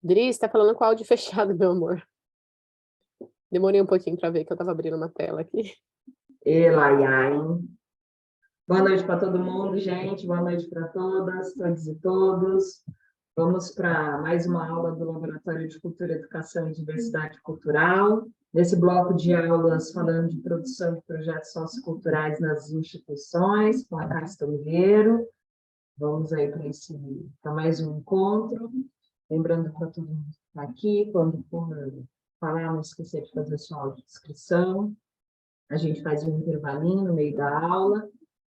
Dri, você tá falando com o áudio fechado, meu amor. Demorei um pouquinho para ver que eu estava abrindo uma tela aqui. Elaiai. Boa noite para todo mundo, gente. Boa noite para todas, todos e todos. Vamos para mais uma aula do Laboratório de Cultura, Educação e Diversidade Cultural. Nesse bloco de aulas, falando de produção de projetos socioculturais nas instituições, com a Casta Oliveiro. Vamos aí para mais um encontro. Lembrando para todo mundo que está aqui, quando for falar, não esquecer de fazer sua audiodescrição. A gente faz um intervalinho no meio da aula.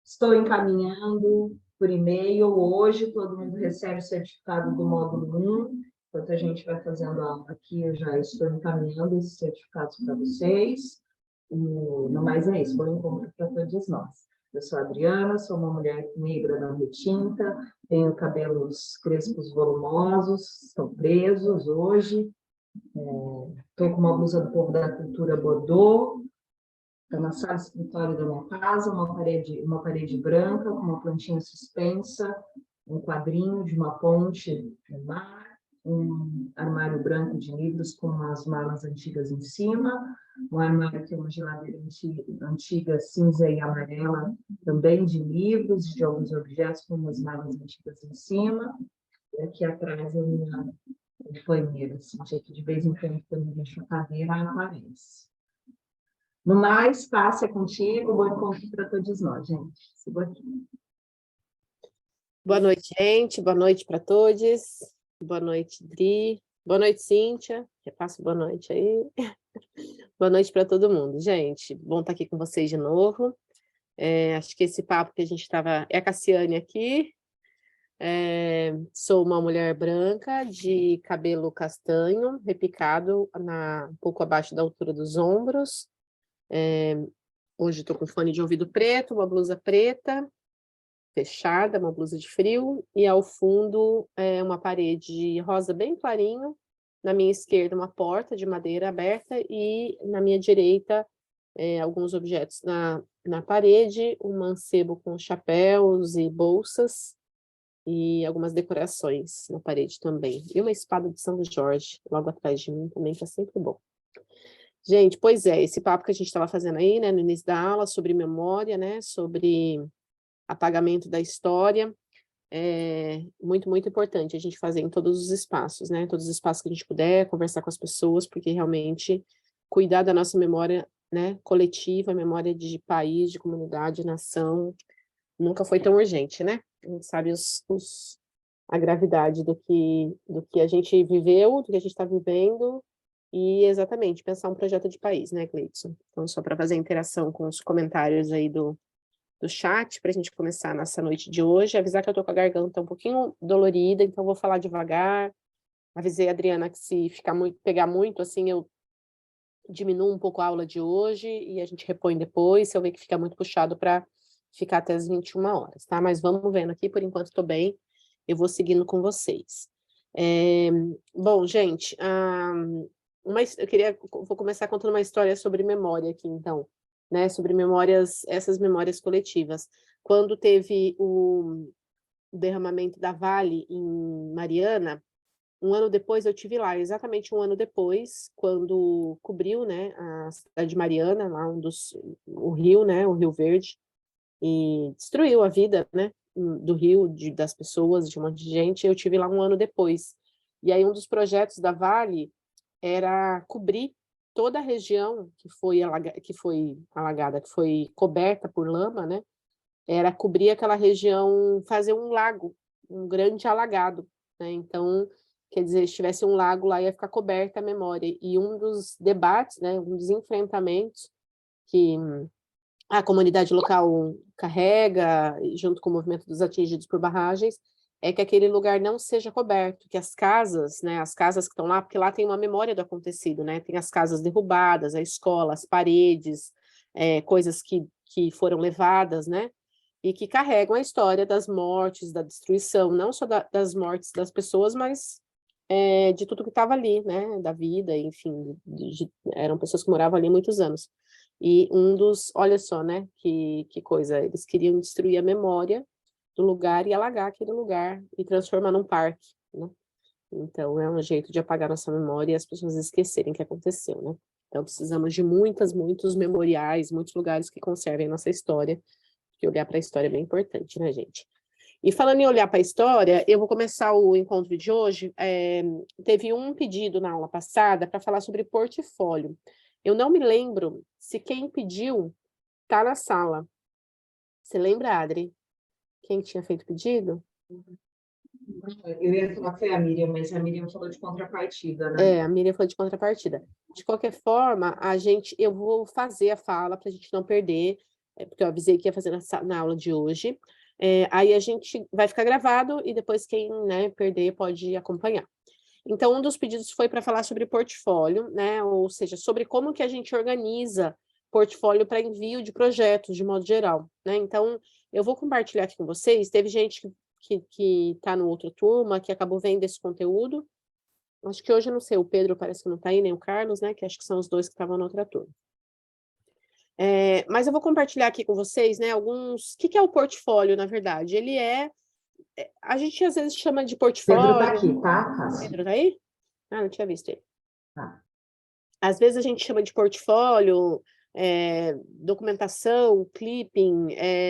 Estou encaminhando por e-mail. Hoje, todo mundo recebe o certificado do módulo 1. Enquanto a gente vai fazendo a aula aqui, eu já estou encaminhando esses certificados para vocês. No mais é isso, bom encontro para todos nós. Eu sou a Adriana, sou uma mulher negra não retinta, tenho cabelos crespos volumosos, estão presos hoje. Estou com uma blusa do povo da cultura Bordeaux. Está na sala escritório da minha casa, uma parede branca com uma plantinha suspensa, um quadrinho de uma ponte no mar, um armário branco de livros com umas malas antigas em cima, um armário que é uma geladeira antiga cinza e amarela, também de livros, de alguns objetos com umas malas antigas em cima. E aqui atrás a minha banheira, assim, que de vez em quando, quando eu deixo a cadeira, ela aparece. No mais, passe contigo, bom encontro para todos nós, gente. Sigo aqui. Boa noite, gente. Boa noite para todos. Boa noite, Dri. Boa noite, Cíntia. Repasso boa noite aí. Boa noite para todo mundo. Gente, bom estar aqui com vocês de novo. Acho que esse papo que a gente estava... É a Cassiane aqui. Sou uma mulher branca, de cabelo castanho, repicado, um pouco abaixo da altura dos ombros. Hoje estou com fone de ouvido preto, uma blusa preta, fechada, uma blusa de frio, e ao fundo uma parede rosa bem clarinho, na minha esquerda uma porta de madeira aberta, e na minha direita alguns objetos na parede, um mancebo com chapéus e bolsas, e algumas decorações na parede também, e uma espada de São Jorge, logo atrás de mim também, que é sempre bom. Gente, pois esse papo que a gente estava fazendo aí, né, no início da aula, sobre memória, né, sobre apagamento da história, é muito, muito importante a gente fazer em todos os espaços, né, todos os espaços que a gente puder, conversar com as pessoas, porque realmente cuidar da nossa memória, né, coletiva, memória de país, de comunidade, nação, nunca foi tão urgente, né, a gente sabe a gravidade do que a gente viveu, do que a gente está vivendo, e exatamente, pensar um projeto de país, né, Gleidson? Então, só para fazer a interação com os comentários aí do chat, para a gente começar nessa noite de hoje, avisar que eu estou com a garganta um pouquinho dolorida, então vou falar devagar. Avisei a Adriana que se pegar muito, assim, eu diminuo um pouco a aula de hoje e a gente repõe depois, se eu ver que fica muito puxado para ficar até as 21 horas, tá? Mas vamos vendo aqui, por enquanto estou bem, eu vou seguindo com vocês. Bom, gente, vou começar contando uma história sobre memória aqui, então, né, sobre essas memórias coletivas. Quando teve o derramamento da Vale em Mariana, um ano depois eu tive lá, exatamente um ano depois, quando cobriu, né, a cidade de Mariana, lá o rio, né, o Rio Verde, e destruiu a vida, né, do rio, das pessoas, de um monte de gente. Eu tive lá um ano depois. E aí um dos projetos da Vale era cobrir toda a região que foi alagada, que foi coberta por lama, né? Era cobrir aquela região, fazer um lago, um grande alagado, né? Então, quer dizer, se tivesse um lago lá, ia ficar coberta a memória. E um dos debates, né, um dos enfrentamentos que a comunidade local carrega, junto com o movimento dos atingidos por barragens, é que aquele lugar não seja coberto, que as casas, né, as casas que estão lá, porque lá tem uma memória do acontecido, né, tem as casas derrubadas, a escola, as paredes, coisas que foram levadas, né, e que carregam a história das mortes, da destruição, não só das mortes das pessoas, mas de tudo que estava ali, né, da vida, enfim, eram pessoas que moravam ali há muitos anos. E olha só, né, que coisa, eles queriam destruir a memória do lugar e alagar aquele lugar e transformar num parque, né? Então, é um jeito de apagar nossa memória e as pessoas esquecerem o que aconteceu, né? Então, precisamos de muitos memoriais, muitos lugares que conservem nossa história, porque olhar para a história é bem importante, né, gente? E falando em olhar para a história, eu vou começar o encontro de hoje. Teve um pedido na aula passada para falar sobre portfólio. Eu não me lembro se quem pediu está na sala. Você lembra, Adri? Quem tinha feito o pedido? Eu ia falar que foi a Miriam, mas a Miriam falou de contrapartida, né? A Miriam falou de contrapartida. De qualquer forma, eu vou fazer a fala para a gente não perder, porque eu avisei que ia fazer na aula de hoje. Aí a gente vai ficar gravado e depois quem, né, perder pode acompanhar. Então, um dos pedidos foi para falar sobre portfólio, né? Ou seja, sobre como que a gente organiza portfólio para envio de projetos, de modo geral, né? Então, eu vou compartilhar aqui com vocês. Teve gente que está no outra turma, que acabou vendo esse conteúdo. Acho que hoje, eu não sei, o Pedro parece que não está aí, nem o Carlos, né? Que acho que são os dois que estavam na outra turma. Mas eu vou compartilhar aqui com vocês, né, alguns... O que é o portfólio, na verdade? Ele a gente às vezes chama de Pedro está portfólio... aqui, tá, Cássio? Pedro está aí? Ah, não tinha visto ele. Tá. Às vezes a gente chama de portfólio, documentação, clipping,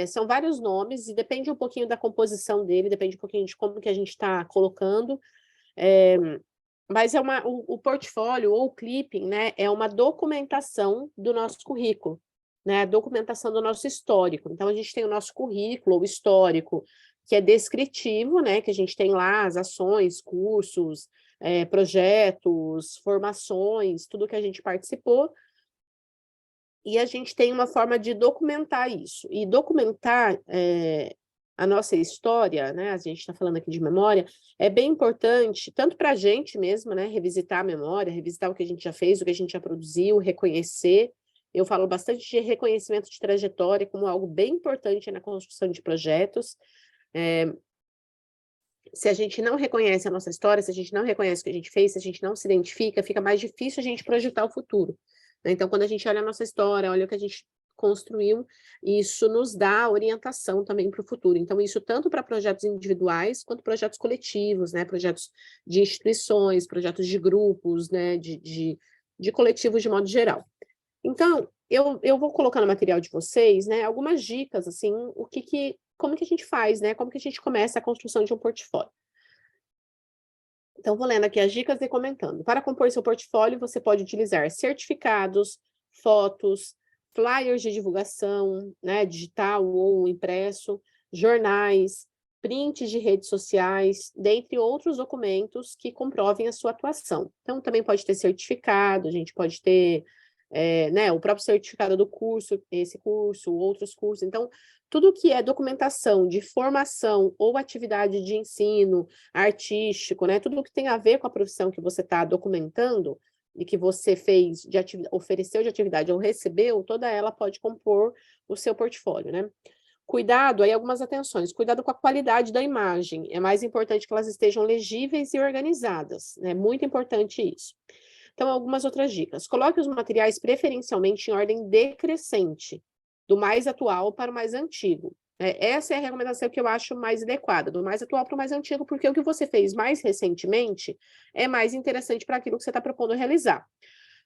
são vários nomes e depende um pouquinho da composição dele, depende um pouquinho de como que a gente está colocando. Mas o portfólio ou o clipping, né, é uma documentação do nosso currículo, né, a documentação do nosso histórico. Então, a gente tem o nosso currículo, o histórico, que é descritivo, né, que a gente tem lá as ações, cursos, projetos, formações, tudo que a gente participou, e a gente tem uma forma de documentar isso. E documentar a nossa história, né, a gente está falando aqui de memória, é bem importante, tanto para a gente mesmo, né, revisitar a memória, revisitar o que a gente já fez, o que a gente já produziu, reconhecer. Eu falo bastante de reconhecimento de trajetória como algo bem importante na construção de projetos. Se a gente não reconhece a nossa história, se a gente não reconhece o que a gente fez, se a gente não se identifica, fica mais difícil a gente projetar o futuro, né? Então, quando a gente olha a nossa história, olha o que a gente construiu, isso nos dá orientação também para o futuro. Então, isso tanto para projetos individuais, quanto projetos coletivos, né? Projetos de instituições, projetos de grupos, né? De coletivos de modo geral. Então, eu vou colocar no material de vocês, né, algumas dicas, assim, como que a gente faz, né, como que a gente começa a construção de um portfólio. Então, vou lendo aqui as dicas e comentando. Para compor seu portfólio, você pode utilizar certificados, fotos, flyers de divulgação, né, digital ou impresso, jornais, prints de redes sociais, dentre outros documentos que comprovem a sua atuação. Então, também pode ter certificado, a gente pode ter né, o próprio certificado do curso, esse curso, outros cursos. Então, tudo que é documentação de formação ou atividade de ensino artístico, né, tudo que tem a ver com a profissão que você está documentando e que você fez, ofereceu de atividade ou recebeu, toda ela pode compor o seu portfólio, né? Cuidado, aí algumas atenções, cuidado com a qualidade da imagem, é mais importante que elas estejam legíveis e organizadas, né? Muito importante isso. Então, algumas outras dicas. Coloque os materiais preferencialmente em ordem decrescente, do mais atual para o mais antigo. Essa é a recomendação que eu acho mais adequada, do mais atual para o mais antigo, porque o que você fez mais recentemente é mais interessante para aquilo que você está propondo realizar.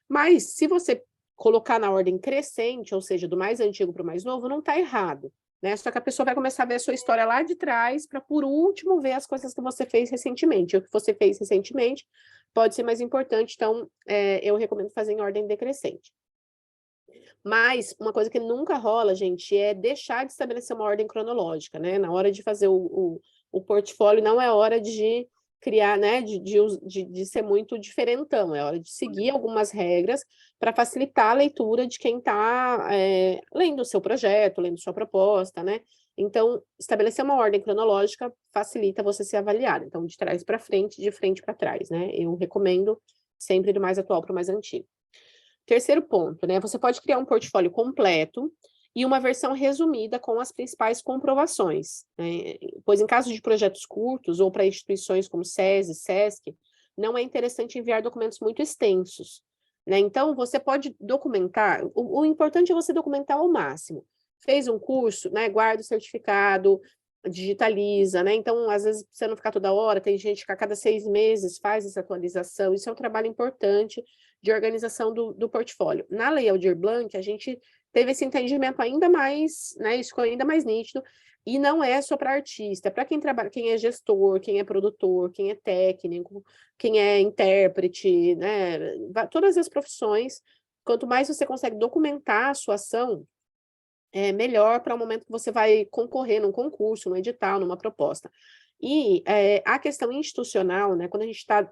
Mas, se você colocar na ordem crescente, ou seja, do mais antigo para o mais novo, não está errado, né? Só que a pessoa vai começar a ver a sua história lá de trás, para, por último, ver as coisas que você fez recentemente. O que você fez recentemente pode ser mais importante, então, eu recomendo fazer em ordem decrescente. Mas uma coisa que nunca rola, gente, é deixar de estabelecer uma ordem cronológica, né? Na hora de fazer o portfólio, não é hora de criar, né, de ser muito diferentão, é hora de seguir algumas regras para facilitar a leitura de quem está lendo o seu projeto, lendo sua proposta, né? Então, estabelecer uma ordem cronológica facilita você ser avaliado. Então, de trás para frente, de frente para trás, né? Eu recomendo sempre do mais atual para o mais antigo. Terceiro ponto, né? Você pode criar um portfólio completo e uma versão resumida com as principais comprovações, né? Pois em caso de projetos curtos ou para instituições como SESI, SESC, não é interessante enviar documentos muito extensos, né? Então, você pode documentar, o importante é você documentar ao máximo. Fez um curso, né? Guarda o certificado, digitaliza, né? Então, às vezes, você não ficar toda hora, tem gente que a cada 6 meses faz essa atualização. Isso é um trabalho importante de organização do portfólio. Na Lei Aldir Blanc, a gente teve esse entendimento ainda mais, né? Isso ficou ainda mais nítido, e não é só para artista, é para quem trabalha, quem é gestor, quem é produtor, quem é técnico, quem é intérprete, né? Todas as profissões, quanto mais você consegue documentar a sua ação, é melhor para o momento que você vai concorrer num concurso, num edital, numa proposta. E a questão institucional, né, quando a gente está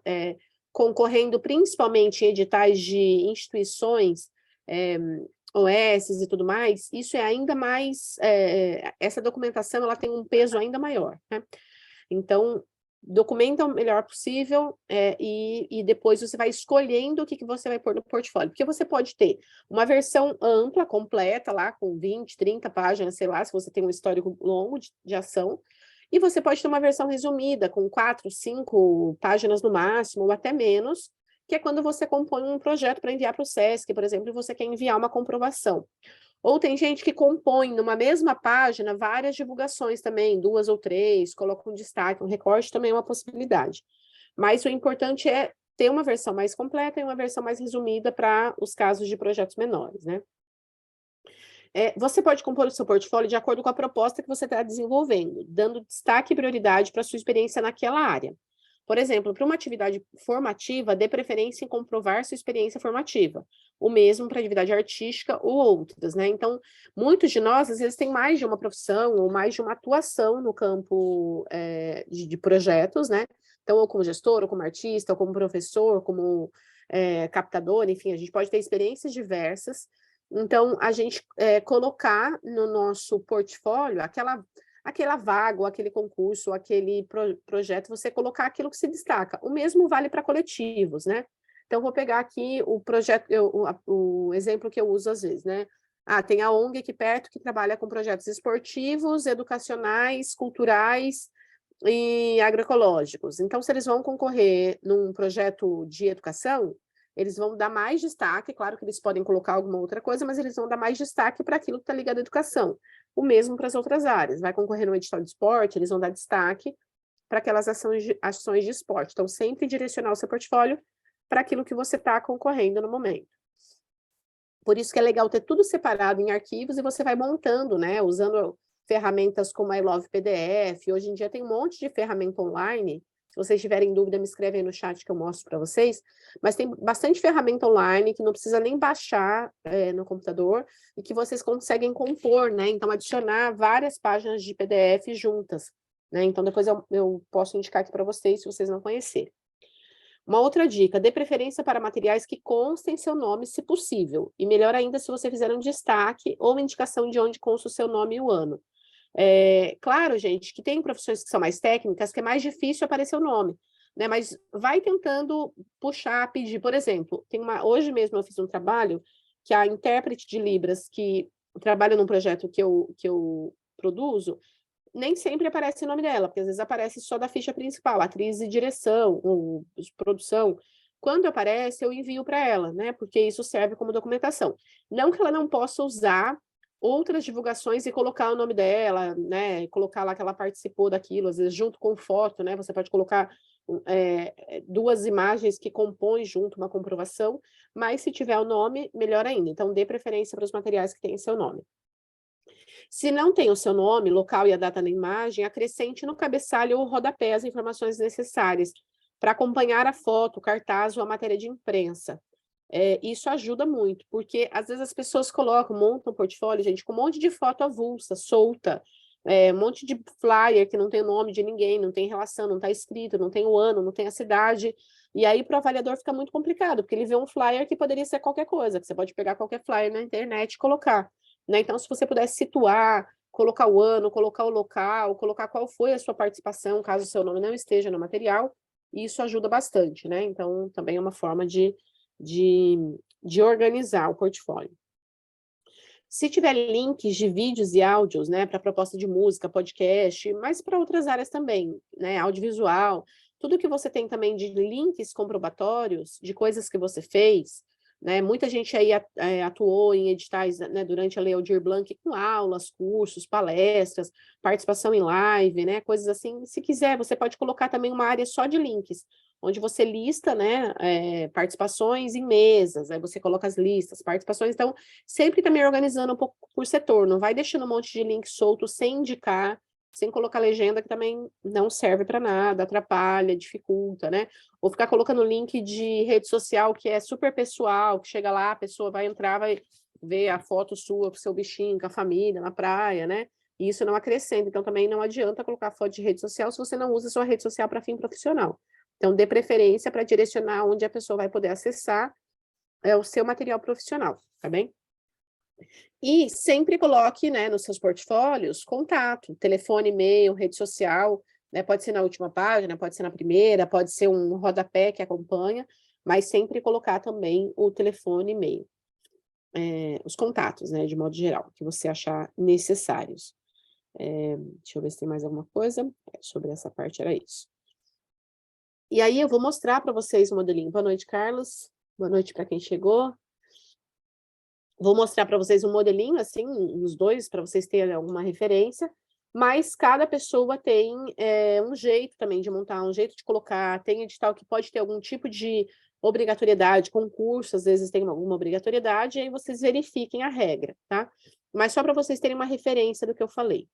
concorrendo principalmente em editais de instituições, OS e tudo mais, isso é ainda mais, essa documentação ela tem um peso ainda maior, né? Então, documenta o melhor possível, e depois você vai escolhendo o que você vai pôr no portfólio. Porque você pode ter uma versão ampla, completa, lá com 20, 30 páginas, sei lá, se você tem um histórico longo de ação, e você pode ter uma versão resumida, com 4, 5 páginas no máximo, ou até menos, que é quando você compõe um projeto para enviar para o SESC, por exemplo, e você quer enviar uma comprovação. Ou tem gente que compõe numa mesma página várias divulgações também, 2 ou 3, coloca um destaque, um recorte também é uma possibilidade. Mas o importante é ter uma versão mais completa e uma versão mais resumida para os casos de projetos menores, né? Você pode compor o seu portfólio de acordo com a proposta que você está desenvolvendo, dando destaque e prioridade para a sua experiência naquela área. Por exemplo, para uma atividade formativa, dê preferência em comprovar sua experiência formativa. O mesmo para atividade artística ou outras, né? Então, muitos de nós, às vezes, têm mais de uma profissão ou mais de uma atuação no campo de projetos, né? Então, ou como gestor, ou como artista, ou como professor, como captador, enfim, a gente pode ter experiências diversas. Então, a gente colocar no nosso portfólio aquela vaga, ou aquele concurso, ou aquele projeto, você colocar aquilo que se destaca. O mesmo vale para coletivos, né? Então, vou pegar aqui o projeto, o exemplo que eu uso às vezes, né? Tem a ONG aqui perto que trabalha com projetos esportivos, educacionais, culturais e agroecológicos. Então, se eles vão concorrer num projeto de educação, eles vão dar mais destaque, claro que eles podem colocar alguma outra coisa, mas eles vão dar mais destaque para aquilo que está ligado à educação. O mesmo para as outras áreas. Vai concorrer no edital de esporte, eles vão dar destaque para aquelas ações de esporte. Então, sempre direcionar o seu portfólio para aquilo que você está concorrendo no momento. Por isso que é legal ter tudo separado em arquivos e você vai montando, né? Usando ferramentas como a I Love PDF. Hoje em dia tem um monte de ferramenta online. Se vocês tiverem dúvida, me escrevem aí no chat que eu mostro para vocês. Mas tem bastante ferramenta online que não precisa nem baixar no computador e que vocês conseguem compor, né? Então, adicionar várias páginas de PDF juntas, né? Então, depois eu posso indicar aqui para vocês, se vocês não conhecerem. Uma outra dica, dê preferência para materiais que constem seu nome, se possível. E melhor ainda se você fizer um destaque ou uma indicação de onde consta o seu nome e o ano. Claro, gente, que tem profissões que são mais técnicas, que é mais difícil aparecer o nome, né? Mas vai tentando puxar, pedir. Por exemplo, hoje mesmo eu fiz um trabalho que a intérprete de Libras, que trabalha num projeto que eu produzo, nem sempre aparece o nome dela, porque às vezes aparece só da ficha principal, atriz e direção, ou produção. Quando aparece, eu envio para ela, né? Porque isso serve como documentação. Não que ela não possa usar outras divulgações e colocar o nome dela, né? Colocar lá que ela participou daquilo, às vezes junto com foto, né? Você pode colocar 2 imagens que compõem junto uma comprovação, mas se tiver o nome, melhor ainda. Então, dê preferência para os materiais que têm seu nome. Se não tem o seu nome, local e a data na imagem, acrescente no cabeçalho ou rodapé as informações necessárias para acompanhar a foto, o cartaz ou a matéria de imprensa. Isso ajuda muito, porque às vezes as pessoas montam um portfólio, gente, com um monte de foto avulsa, solta, um monte de flyer que não tem o nome de ninguém, não tem relação, não está escrito, não tem o ano, não tem a cidade, e aí para o avaliador fica muito complicado, porque ele vê um flyer que poderia ser qualquer coisa, que você pode pegar qualquer flyer na internet e colocar. Né? Então, se você pudesse situar, colocar o ano, colocar o local, colocar qual foi a sua participação, caso o seu nome não esteja no material, isso ajuda bastante, né? Então, também é uma forma de organizar o portfólio. Se tiver links de vídeos e áudios, né, para proposta de música, podcast, mas para outras áreas também, né, audiovisual, tudo que você tem também de links comprobatórios, de coisas que você fez, né? Muita gente aí atuou em editais, né, durante a Lei Aldir Blanc com aulas, cursos, palestras, participação em live, né, coisas assim. Se quiser, você pode colocar também uma área só de links, onde você lista, né, participações em mesas, aí você coloca as listas, participações, então, sempre também organizando um pouco por setor, não vai deixando um monte de link solto sem indicar, sem colocar legenda, que também não serve para nada, atrapalha, dificulta, né? Ou ficar colocando link de rede social que é super pessoal, que chega lá, a pessoa vai entrar, vai ver a foto sua com o seu bichinho, com a família, na praia, né? E isso não acrescenta, então também não adianta colocar foto de rede social se você não usa sua rede social para fim profissional. Então, dê preferência para direcionar onde a pessoa vai poder acessar o seu material profissional, tá bem? E sempre coloque, né, nos seus portfólios, contato, telefone, e-mail, rede social, né, pode ser na última página, pode ser na primeira, pode ser um rodapé que acompanha, mas sempre colocar também o telefone e e-mail. Os contatos, né, de modo geral, que você achar necessários. Deixa eu ver se tem mais alguma coisa. Sobre essa parte era isso. E aí eu vou mostrar para vocês o modelinho. Boa noite, Carlos. Boa noite para quem chegou. Vou mostrar para vocês um modelinho, assim, os dois, para vocês terem alguma referência, mas cada pessoa tem um jeito também de montar, um jeito de colocar, tem edital que pode ter algum tipo de obrigatoriedade, concurso, às vezes tem alguma obrigatoriedade, e aí vocês verifiquem a regra, tá? Mas só para vocês terem uma referência do que eu falei.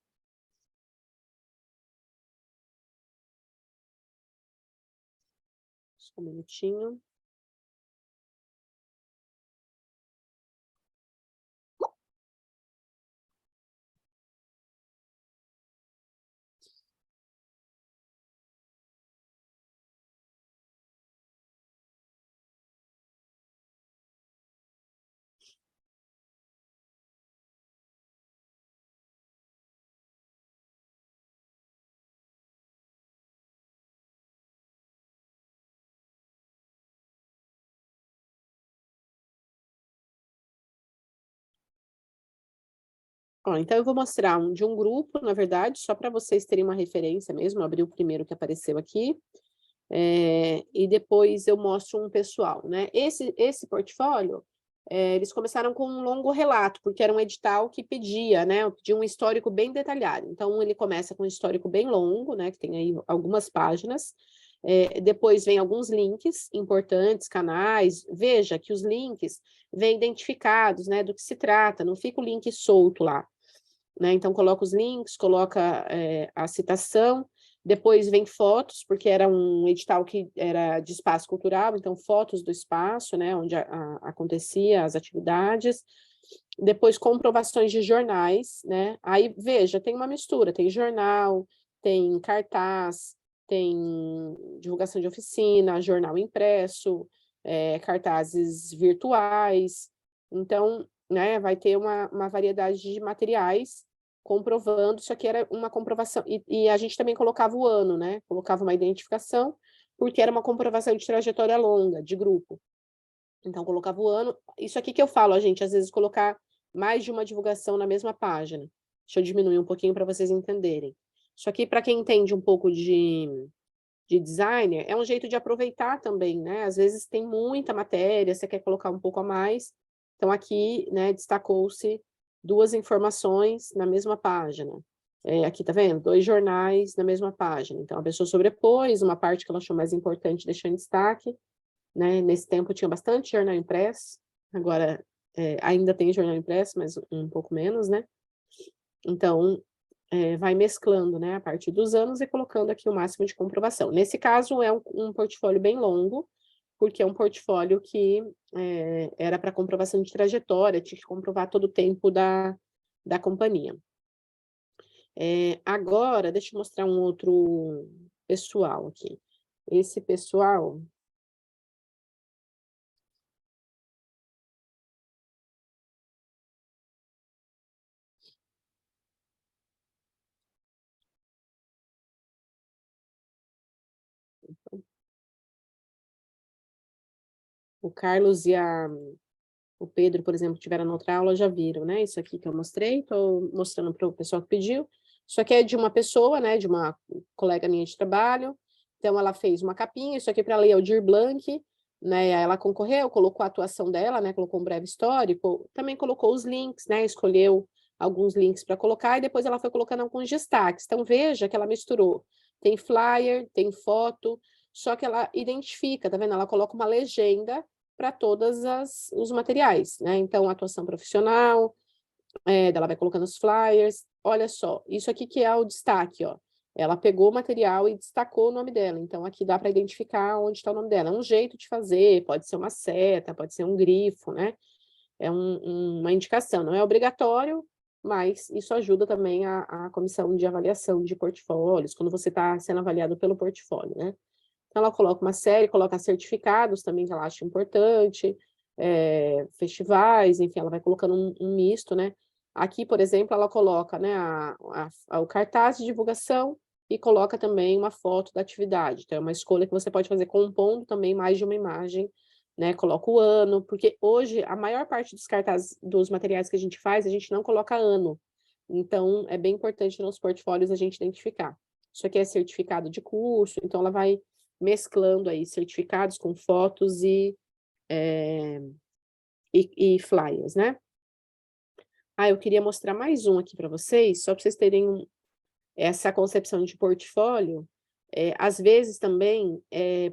Só um minutinho. Ó, então eu vou mostrar um de um grupo, na verdade, só para vocês terem uma referência mesmo, abri o primeiro que apareceu aqui, e depois eu mostro um pessoal, né? Esse portfólio, eles começaram com um longo relato, porque era um edital que pedia, né? Pedia um histórico bem detalhado. Então, ele começa com um histórico bem longo, né? Que tem aí algumas páginas. Depois vem alguns links importantes, canais. Veja que os links vêm identificados, né? Do que se trata, não fica o link solto lá, né? Então, coloca os links, coloca a citação. Depois vem fotos, porque era um edital que era de espaço cultural, então fotos do espaço, né, onde acontecia as atividades. Depois comprovações de jornais, né? Aí, veja, tem uma mistura, tem jornal, tem cartaz, tem divulgação de oficina, jornal impresso, cartazes virtuais. Então, né, vai ter uma variedade de materiais comprovando, isso aqui era uma comprovação, e a gente também colocava o ano, né? Colocava uma identificação, porque era uma comprovação de trajetória longa, de grupo. Então, colocava o ano. Isso aqui que eu falo, a gente, às vezes, colocar mais de uma divulgação na mesma página. Deixa eu diminuir um pouquinho para vocês entenderem. Isso aqui, para quem entende um pouco de designer, é um jeito de aproveitar também, né? Às vezes tem muita matéria, você quer colocar um pouco a mais. Então, aqui, né, destacou-se 2 informações na mesma página. Aqui, tá vendo? 2 jornais na mesma página. Então, a pessoa sobrepôs uma parte que ela achou mais importante, deixou em destaque, né? Nesse tempo tinha bastante jornal impresso, agora ainda tem jornal impresso, mas um pouco menos, né? Então, vai mesclando, né, a partir dos anos e colocando aqui o máximo de comprovação. Nesse caso, é um portfólio bem longo, porque é um portfólio que era para comprovação de trajetória, tinha que comprovar todo o tempo da companhia. Agora, deixa eu mostrar um outro pessoal aqui. Esse pessoal... O Carlos e o Pedro, por exemplo, que tiveram na outra aula, já viram, né? Isso aqui que eu mostrei, estou mostrando para o pessoal que pediu. Isso aqui é de uma pessoa, né? De uma colega minha de trabalho. Então, ela fez uma capinha, isso aqui para a Lei Aldir Blanc, né? Ela concorreu, colocou a atuação dela, né? Colocou um breve histórico, também colocou os links, né? Escolheu alguns links para colocar e depois ela foi colocando alguns destaques. Então, veja que ela misturou. Tem flyer, tem foto, só que ela identifica, tá vendo? Ela coloca uma legenda para todos os materiais, né? Então, atuação profissional, ela vai colocando os flyers. Olha só, isso aqui que é o destaque, ó. Ela pegou o material e destacou o nome dela. Então, aqui dá para identificar onde está o nome dela. É um jeito de fazer, pode ser uma seta, pode ser um grifo, né? É uma indicação, não é obrigatório, mas isso ajuda também a comissão de avaliação de portfólios, quando você está sendo avaliado pelo portfólio, né? Então, ela coloca uma série, coloca certificados também, que ela acha importante, festivais, enfim, ela vai colocando um misto, né? Aqui, por exemplo, ela coloca, né, o cartaz de divulgação e coloca também uma foto da atividade. Então, é uma escolha que você pode fazer compondo também mais de uma imagem, né? Coloca o ano, porque hoje a maior parte dos cartazes, dos materiais que a gente faz, a gente não coloca ano. Então, é bem importante nos portfólios a gente identificar. Isso aqui é certificado de curso, então ela vai mesclando aí certificados com fotos e flyers, né? Eu queria mostrar mais um aqui para vocês, só para vocês terem essa concepção de portfólio. Às vezes também,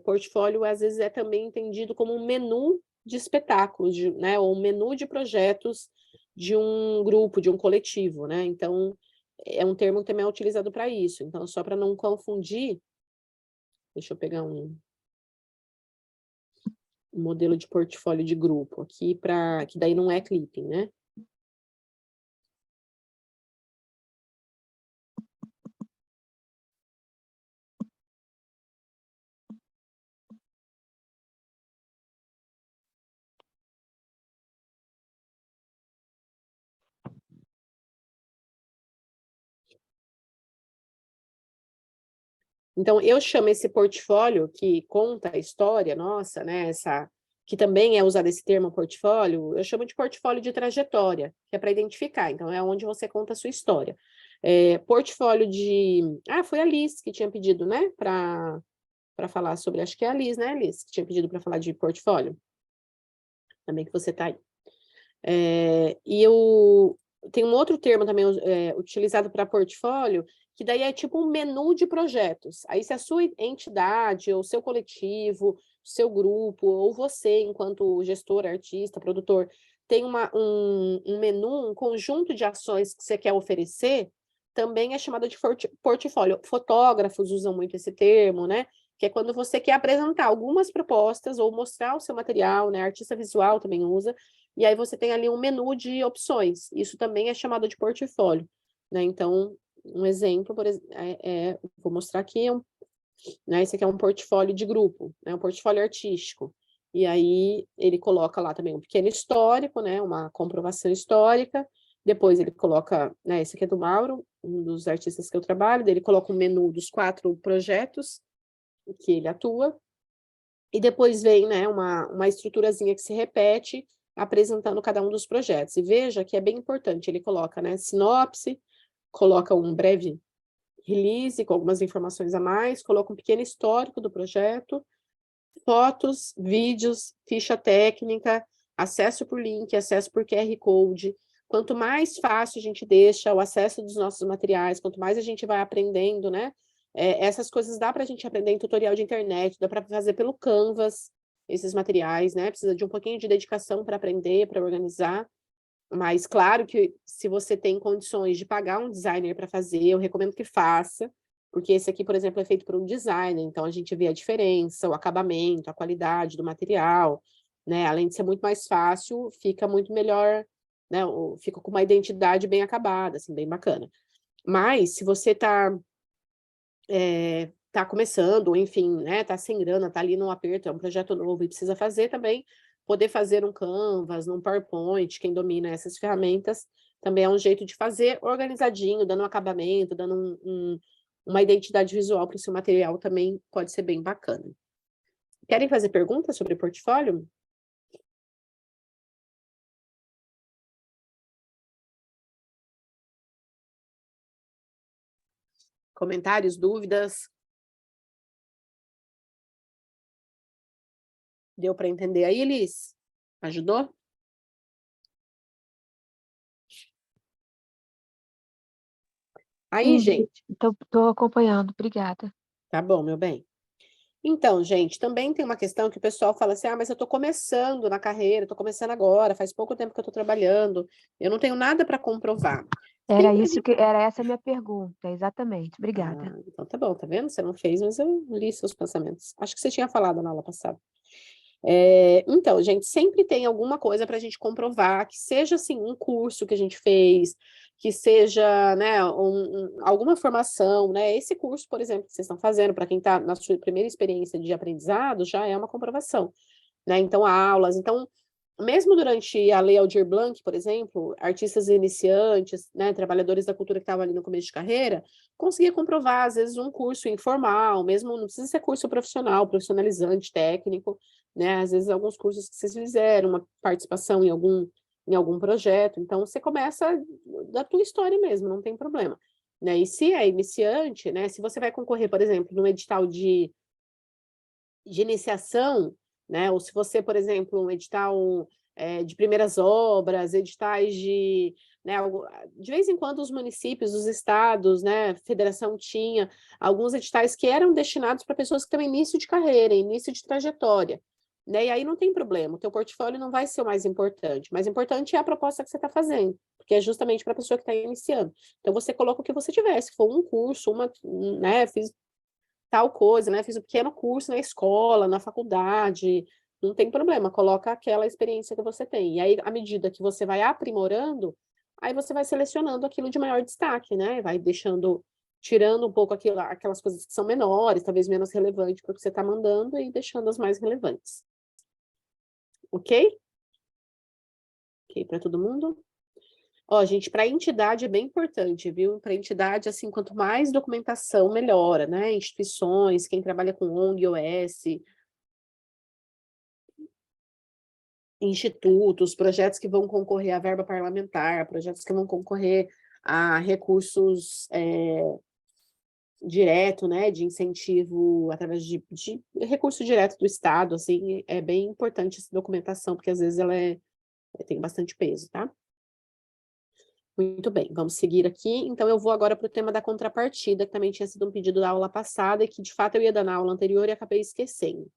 portfólio às vezes é também entendido como um menu de espetáculos, né? Ou um menu de projetos de um grupo, de um coletivo, né? Então, é um termo que também é utilizado para isso. Então, só para não confundir, deixa eu pegar um modelo de portfólio de grupo aqui, que daí não é clipping, né? Então, eu chamo esse portfólio que conta a história nossa, né? Que também é usado esse termo portfólio, eu chamo de portfólio de trajetória, que é para identificar. Então, é onde você conta a sua história. Portfólio de. Foi a Liz que tinha pedido, né? Para falar sobre. Acho que é a Liz, né, Liz? Que tinha pedido para falar de portfólio. Também que você está aí. Tem um outro termo também utilizado para portfólio, que daí é tipo um menu de projetos. Aí, se a sua entidade, ou seu coletivo, seu grupo, ou você, enquanto gestor, artista, produtor, tem um menu, um conjunto de ações que você quer oferecer, também é chamado de portfólio. Fotógrafos usam muito esse termo, né? Que é quando você quer apresentar algumas propostas ou mostrar o seu material, né? Artista visual também usa, e aí você tem ali um menu de opções. Isso também é chamado de portfólio, né? Então, um exemplo, vou mostrar aqui, né? Esse aqui é um portfólio de grupo, né? Um portfólio artístico. E aí ele coloca lá também um pequeno histórico, né? Uma comprovação histórica. Depois ele coloca, né? Esse aqui é do Mauro, um dos artistas que eu trabalho. Daí ele coloca um menu dos 4 projetos que ele atua. E depois vem, né, uma estruturazinha que se repete, apresentando cada um dos projetos. E veja que é bem importante, ele coloca, né, sinopse, coloca um breve release com algumas informações a mais, coloca um pequeno histórico do projeto, fotos, vídeos, ficha técnica, acesso por link, acesso por QR Code. Quanto mais fácil a gente deixa o acesso dos nossos materiais, quanto mais a gente vai aprendendo, né? Essas coisas dá para a gente aprender em tutorial de internet, dá para fazer pelo Canvas, esses materiais, né? Precisa de um pouquinho de dedicação para aprender, para organizar. Mas, claro que se você tem condições de pagar um designer para fazer, eu recomendo que faça, porque esse aqui, por exemplo, é feito por um designer, então a gente vê a diferença, o acabamento, a qualidade do material, né? Além de ser muito mais fácil, fica muito melhor, né? Fica com uma identidade bem acabada, assim, bem bacana. Mas, se você tá começando, ou enfim, né, tá sem grana, tá ali num aperto, é um projeto novo e precisa fazer também, poder fazer um Canvas, num PowerPoint, quem domina essas ferramentas, também é um jeito de fazer organizadinho, dando um acabamento, dando uma identidade visual para o seu material também pode ser bem bacana. Querem fazer perguntas sobre portfólio? Comentários, dúvidas? Deu para entender aí, Elis? Ajudou? Aí, Sim, gente, estou acompanhando, obrigada. tá bom, meu bem. Então, gente, também tem uma questão que o pessoal fala assim, mas eu estou começando na carreira, estou começando agora, faz pouco tempo que eu estou trabalhando, eu não tenho nada para comprovar. Sempre a gente... Era essa a minha pergunta, exatamente. Obrigada. então tá bom, tá vendo? Você não fez, mas eu li seus pensamentos. Acho que você tinha falado na aula passada. Então, gente, sempre tem alguma coisa para a gente comprovar, que seja, assim, um curso que a gente fez, que seja, né, alguma formação, né? Esse curso, por exemplo, que vocês estão fazendo, para quem está na sua primeira experiência de aprendizado, já é uma comprovação, né? Então, aulas. Então, mesmo durante a Lei Aldir Blanc, por exemplo, artistas iniciantes, né, trabalhadores da cultura que estavam ali no começo de carreira, conseguia comprovar, às vezes, um curso informal, mesmo não precisa ser curso profissional, profissionalizante, técnico, né? Às vezes, alguns cursos que vocês fizeram, uma participação em algum projeto. Então, você começa da tua história mesmo, não tem problema. Né? E se é iniciante, né? Se você vai concorrer, por exemplo, num edital de iniciação, né? Ou se você, por exemplo, um edital de primeiras obras, editais de... Né, de vez em quando os municípios, os estados, né, federação tinha alguns editais que eram destinados para pessoas que estão em início de carreira, início de trajetória. Né? E aí não tem problema, o teu portfólio não vai ser o mais importante. O mais importante é a proposta que você está fazendo, porque é justamente para a pessoa que está iniciando. Então, você coloca o que você tiver, se for um curso, né, fiz tal coisa, né? Fiz um pequeno curso na escola, na faculdade, não tem problema, coloca aquela experiência que você tem. E aí, à medida que você vai aprimorando, aí você vai selecionando aquilo de maior destaque, né? Vai deixando, tirando um pouco aquelas coisas que são menores, talvez menos relevantes para o que você está mandando, e deixando as mais relevantes. Ok? Ok para todo mundo? Ó, gente, para entidade é bem importante, viu? Para entidade, assim, quanto mais documentação, melhora, né? Instituições, quem trabalha com ONG, OS, institutos, projetos que vão concorrer à verba parlamentar, projetos que vão concorrer a recursos direto, né? De incentivo através de recurso direto do Estado, assim, é bem importante essa documentação, porque às vezes ela tem bastante peso, tá? Muito bem, vamos seguir aqui. Então, eu vou agora para o tema da contrapartida, que também tinha sido um pedido da aula passada e que, de fato, eu ia dar na aula anterior e acabei esquecendo.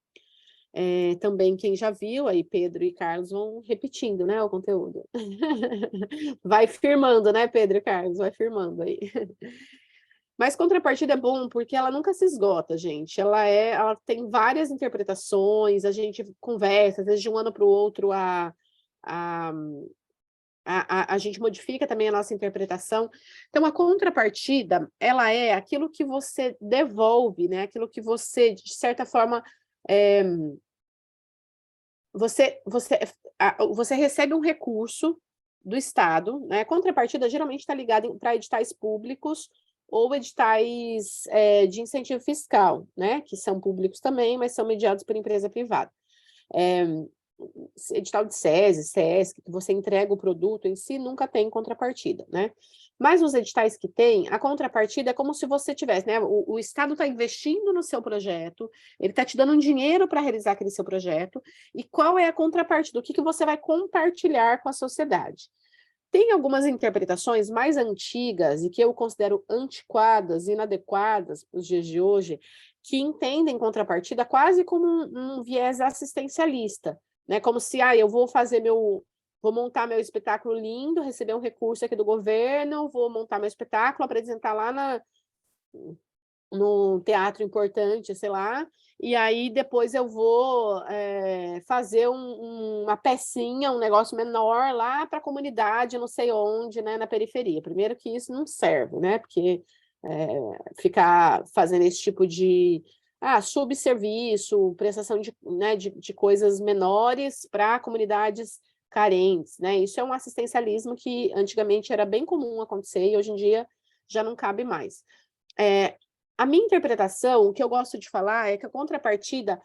Também, quem já viu, aí Pedro e Carlos vão repetindo, né, o conteúdo. Vai firmando, né, Pedro e Carlos? Vai firmando aí. Mas contrapartida é bom porque ela nunca se esgota, gente. Ela tem várias interpretações, a gente conversa, às vezes de um ano para o outro, a gente modifica também a nossa interpretação. Então, a contrapartida, ela é aquilo que você devolve, né? Aquilo que você, de certa forma, você recebe um recurso do Estado, né? Contrapartida geralmente está ligada para editais públicos ou editais de incentivo fiscal, né? Que são públicos também, mas são mediados por empresa privada. Edital de SESI, SESC, que você entrega o produto em si, nunca tem contrapartida, né? Mas os editais que tem, a contrapartida é como se você tivesse, né? O Estado está investindo no seu projeto, ele está te dando um dinheiro para realizar aquele seu projeto, e qual é a contrapartida? O que você vai compartilhar com a sociedade? Tem algumas interpretações mais antigas e que eu considero antiquadas, inadequadas para os dias de hoje, que entendem contrapartida quase como um viés assistencialista, né? Como se, eu vou montar meu espetáculo lindo, receber um recurso aqui do governo, vou montar meu espetáculo, apresentar lá no teatro importante, sei lá, e aí depois eu vou fazer uma pecinha, um negócio menor lá para a comunidade, não sei onde, né, na periferia. Primeiro que isso não serve, né, porque ficar fazendo esse tipo de subserviço, prestação de coisas menores para comunidades carentes, né, isso é um assistencialismo que antigamente era bem comum acontecer e hoje em dia já não cabe mais. A minha interpretação, o que eu gosto de falar é que a contrapartida,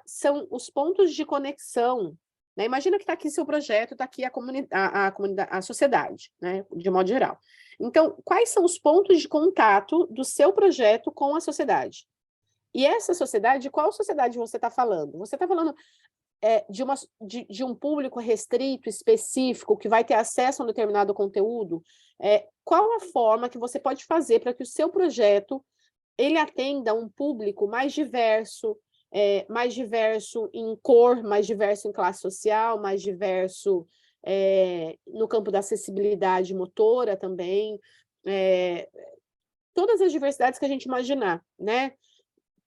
são os pontos de conexão, né? Imagina que está aqui seu projeto, está aqui a comunidade, a sociedade, né? De modo geral. Então, quais são os pontos de contato do seu projeto com a sociedade? E essa sociedade, qual sociedade você está falando? Você está falando de um público restrito, específico, que vai ter acesso a um determinado conteúdo, qual a forma que você pode fazer para que o seu projeto ele atenda um público mais diverso em cor, mais diverso em classe social, mais diverso no campo da acessibilidade motora também, todas as diversidades que a gente imaginar, né?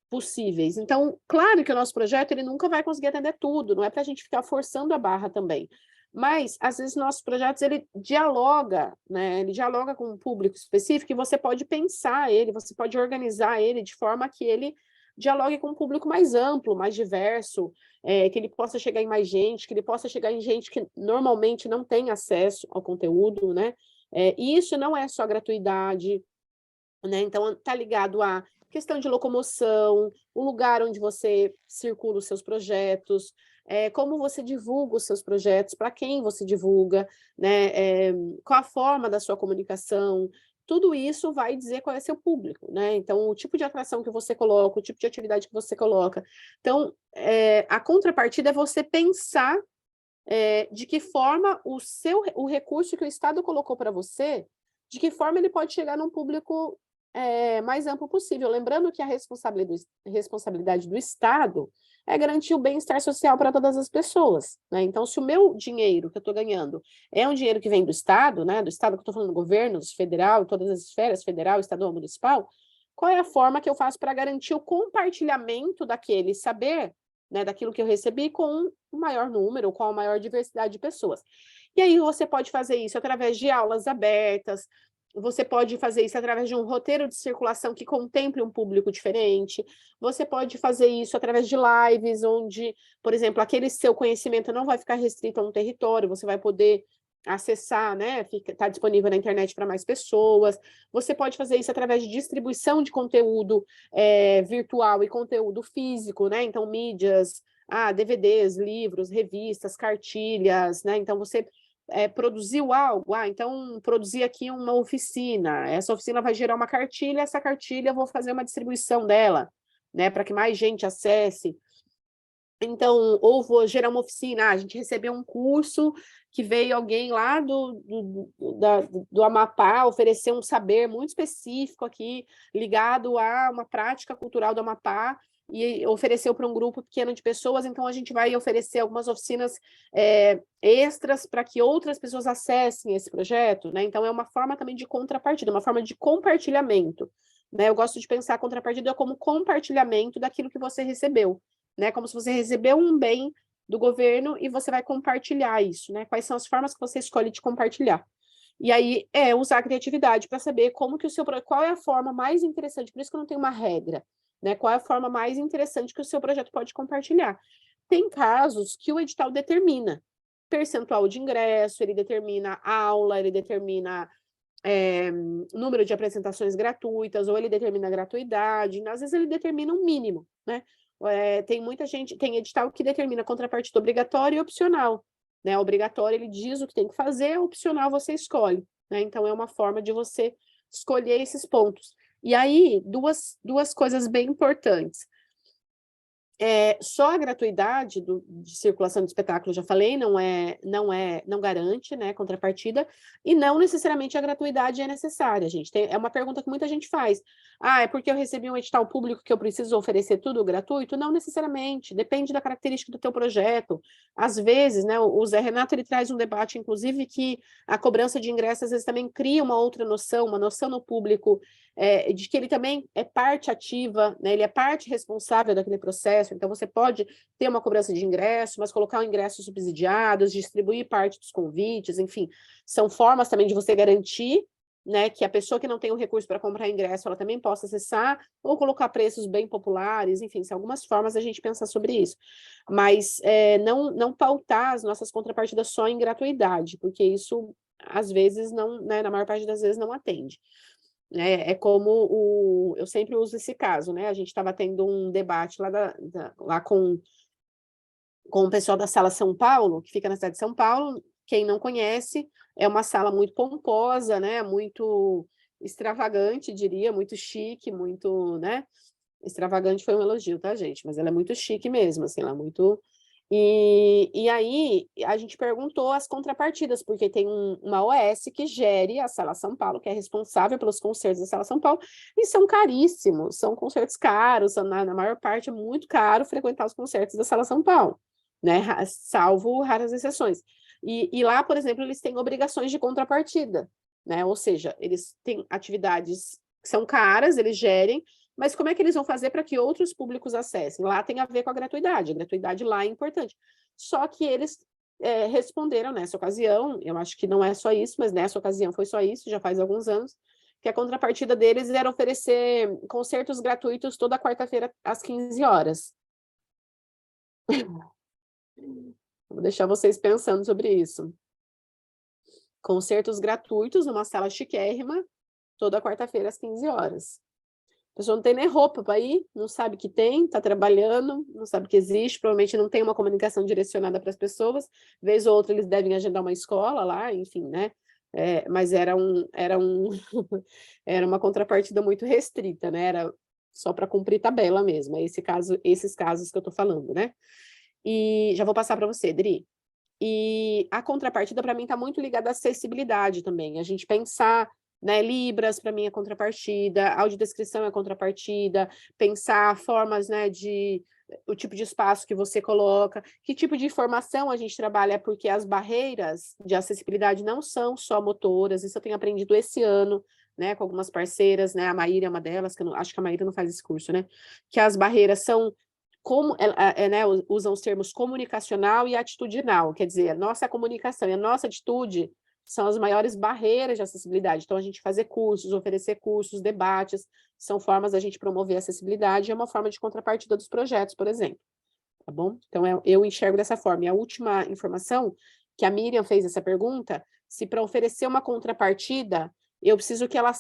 Possíveis. Então, claro que o nosso projeto ele nunca vai conseguir atender tudo, não é para a gente ficar forçando a barra também. Mas, às vezes, nossos projetos, ele dialoga, né? Ele dialoga com um público específico e você pode pensar ele, você pode organizar ele de forma que ele dialogue com um público mais amplo, mais diverso, que ele possa chegar em mais gente, que ele possa chegar em gente que normalmente não tem acesso ao conteúdo, né? E isso não é só gratuidade, né? Então, está ligado a questão de locomoção, o lugar onde você circula os seus projetos, como você divulga os seus projetos, para quem você divulga, né? Qual a forma da sua comunicação, tudo isso vai dizer qual é seu público, né? Então, o tipo de atração que você coloca, o tipo de atividade que você coloca. Então, a contrapartida é você pensar de que forma o recurso que o Estado colocou para você, de que forma ele pode chegar num público mais amplo possível. Lembrando que a responsabilidade do Estado é garantir o bem-estar social para todas as pessoas, né? Então, se o meu dinheiro que eu estou ganhando é um dinheiro que vem do Estado, né? Do Estado que eu estou falando, governo federal, todas as esferas, federal, estadual, municipal, qual é a forma que eu faço para garantir o compartilhamento daquele saber, né, daquilo que eu recebi com o maior número, com a maior diversidade de pessoas. E aí você pode fazer isso através de aulas abertas, você pode fazer isso através de um roteiro de circulação que contemple um público diferente, você pode fazer isso através de lives, onde, por exemplo, aquele seu conhecimento não vai ficar restrito a um território, você vai poder acessar, né? Está disponível na internet para mais pessoas. Você pode fazer isso através de distribuição de conteúdo virtual e conteúdo físico, né? Então, mídias, DVDs, livros, revistas, cartilhas, né? Então, você produziu algo, então produzir aqui uma oficina, essa oficina vai gerar uma cartilha, essa cartilha eu vou fazer uma distribuição dela, né? Para que mais gente acesse. Então, ou vou gerar uma oficina, a gente recebeu um curso que veio alguém lá do Amapá oferecer um saber muito específico aqui, ligado a uma prática cultural do Amapá, e ofereceu para um grupo pequeno de pessoas, então a gente vai oferecer algumas oficinas extras para que outras pessoas acessem esse projeto, né? Então, é uma forma também de contrapartida, uma forma de compartilhamento, né? Eu gosto de pensar a contrapartida como compartilhamento daquilo que você recebeu, né? Como se você recebeu um bem do governo e você vai compartilhar isso, né? Quais são as formas que você escolhe de compartilhar? E aí usar a criatividade para saber como que qual é a forma mais interessante, por isso que eu não tenho uma regra, né? Qual é a forma mais interessante que o seu projeto pode compartilhar? Tem casos que o edital determina percentual de ingresso, ele determina aula, ele determina número de apresentações gratuitas, ou ele determina gratuidade, às vezes ele determina um mínimo, né? Tem muita gente, tem edital que determina contrapartida obrigatória e opcional, né? Obrigatório ele diz o que tem que fazer, opcional você escolhe, né? Então é uma forma de você escolher esses pontos. E aí, duas coisas bem importantes. Só a gratuidade de circulação de espetáculo, já falei, não garante, né, contrapartida, e não necessariamente a gratuidade é necessária, gente. É uma pergunta que muita gente faz. É porque eu recebi um edital público que eu preciso oferecer tudo gratuito? Não necessariamente, depende da característica do teu projeto. Às vezes, né, o Zé Renato ele traz um debate, inclusive, que a cobrança de ingresso às vezes também cria uma outra noção, uma noção no público de que ele também é parte ativa, né, ele é parte responsável daquele processo. Então, você pode ter uma cobrança de ingresso, mas colocar um ingresso subsidiado, distribuir parte dos convites, enfim, são formas também de você garantir, né, que a pessoa que não tem o recurso para comprar ingresso, ela também possa acessar, ou colocar preços bem populares, enfim, são algumas formas a gente pensar sobre isso. Mas não pautar as nossas contrapartidas só em gratuidade, porque isso, às vezes, não, né, na maior parte das vezes, não atende. Como eu sempre uso esse caso, né? A gente estava tendo um debate lá com o pessoal da Sala São Paulo, que fica na cidade de São Paulo. Quem não conhece, é uma sala muito pomposa, né? Muito extravagante, diria, muito chique, muito, né? Extravagante foi um elogio, tá, gente? Mas ela é muito chique mesmo, assim, ela é muito E aí, a gente perguntou as contrapartidas, porque tem uma OS que gere a Sala São Paulo, que é responsável pelos concertos da Sala São Paulo, e são caríssimos, são concertos caros, na maior parte é muito caro frequentar os concertos da Sala São Paulo, né? Salvo raras exceções. E lá, por exemplo, eles têm obrigações de contrapartida, né? Ou seja, eles têm atividades que são caras, eles gerem, mas como é que eles vão fazer para que outros públicos acessem? Lá tem a ver com a gratuidade lá é importante. Só que eles responderam nessa ocasião, eu acho que não é só isso, mas nessa ocasião foi só isso, já faz alguns anos, que a contrapartida deles era oferecer concertos gratuitos toda quarta-feira às 15 horas. Vou deixar vocês pensando sobre isso. Concertos gratuitos numa sala chiquérrima, toda quarta-feira às 15 horas. A pessoa não tem nem roupa para ir, não sabe que tem, está trabalhando, não sabe que existe, provavelmente não tem uma comunicação direcionada para as pessoas, vez ou outra eles devem agendar uma escola lá, enfim, né? Mas era uma contrapartida muito restrita, né? Era só para cumprir tabela mesmo, esses casos que eu estou falando, né? E já vou passar para você, Dri. E a contrapartida, para mim, está muito ligada à acessibilidade também. A gente pensar, né, Libras, para mim, é contrapartida, audiodescrição é contrapartida, pensar formas, né, o tipo de espaço que você coloca, que tipo de informação a gente trabalha, porque as barreiras de acessibilidade não são só motoras, isso eu tenho aprendido esse ano, né, com algumas parceiras, né, a Maíra é uma delas, que acho que a Maíra não faz esse curso, né, que as barreiras são né, usam os termos comunicacional e atitudinal, quer dizer, a nossa comunicação e a nossa atitude são as maiores barreiras de acessibilidade. Então, a gente fazer cursos, oferecer cursos, debates, são formas da gente promover a acessibilidade, é uma forma de contrapartida dos projetos, por exemplo. Tá bom? Então, eu enxergo dessa forma. E a última informação, que a Miriam fez essa pergunta, se para oferecer uma contrapartida, eu preciso que ela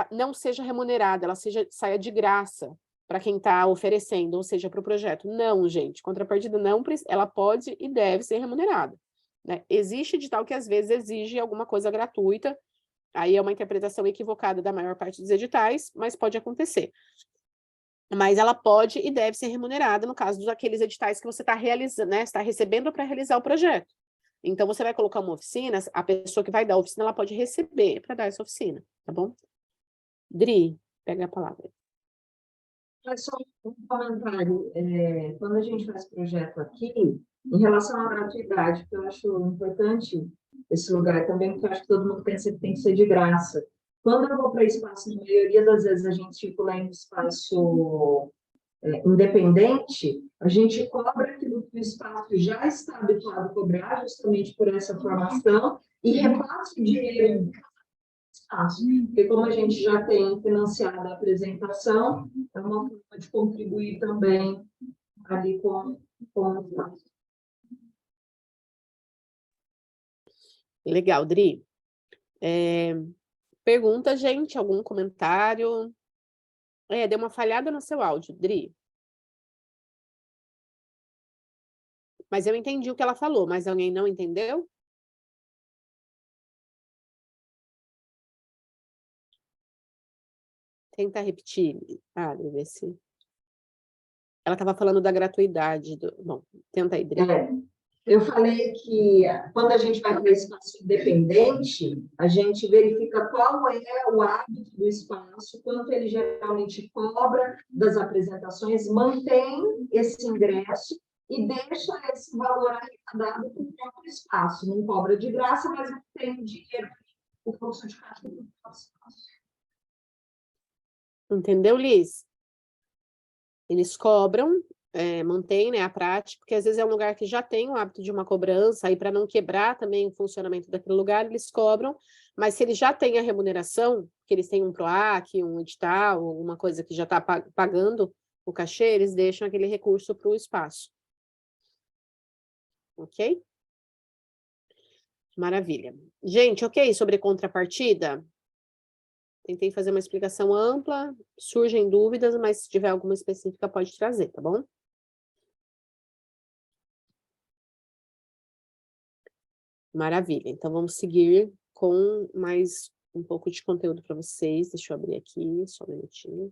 não seja remunerada, saia de graça para quem está oferecendo, ou seja, para o projeto. Não, gente, contrapartida não, ela pode e deve ser remunerada. Né? Existe edital que às vezes exige alguma coisa gratuita, aí é uma interpretação equivocada da maior parte dos editais, mas pode acontecer. Mas ela pode e deve ser remunerada no caso daqueles editais que você está realizando, né? Está recebendo para realizar o projeto. Então, você vai colocar uma oficina, a pessoa que vai dar a oficina, ela pode receber para dar essa oficina, tá bom? Dri, pega a palavra. É só um comentário. Quando a gente faz projeto aqui, em relação à gratuidade, que eu acho importante esse lugar também, porque eu acho que todo mundo pensa que tem que ser de graça. Quando eu vou para espaço, na maioria das vezes a gente circula em espaço independente, a gente cobra aquilo que o espaço já está habituado a cobrar, justamente por essa formação, e repassa o dinheiro espaço, porque como a gente já tem financiado a apresentação, é uma forma de contribuir também ali com o espaço. Legal, Dri. Pergunta, gente, algum comentário? Deu uma falhada no seu áudio, Dri. Mas eu entendi o que ela falou, mas alguém não entendeu? Tenta repetir, Adri, ver se... Ela estava falando da gratuidade. Bom, tenta aí, Dri. Eu falei que quando a gente vai para espaço independente, a gente verifica qual é o hábito do espaço, quanto ele geralmente cobra das apresentações, mantém esse ingresso e deixa esse valor arrecadado para o próprio espaço. Não cobra de graça, mas não tem dinheiro, o fluxo de caixa do próprio espaço. Entendeu, Liz? Eles cobram, mantém, né, a prática, porque às vezes é um lugar que já tem o hábito de uma cobrança, aí para não quebrar também o funcionamento daquele lugar, eles cobram, mas se eles já têm a remuneração, que eles têm um PROAC, um edital, alguma coisa que já está pagando o cachê, eles deixam aquele recurso para o espaço. Ok? Maravilha. Gente, ok, sobre contrapartida? Tentei fazer uma explicação ampla, surgem dúvidas, mas se tiver alguma específica pode trazer, tá bom? Maravilha. Então, vamos seguir com mais um pouco de conteúdo para vocês. Deixa eu abrir aqui, só um minutinho.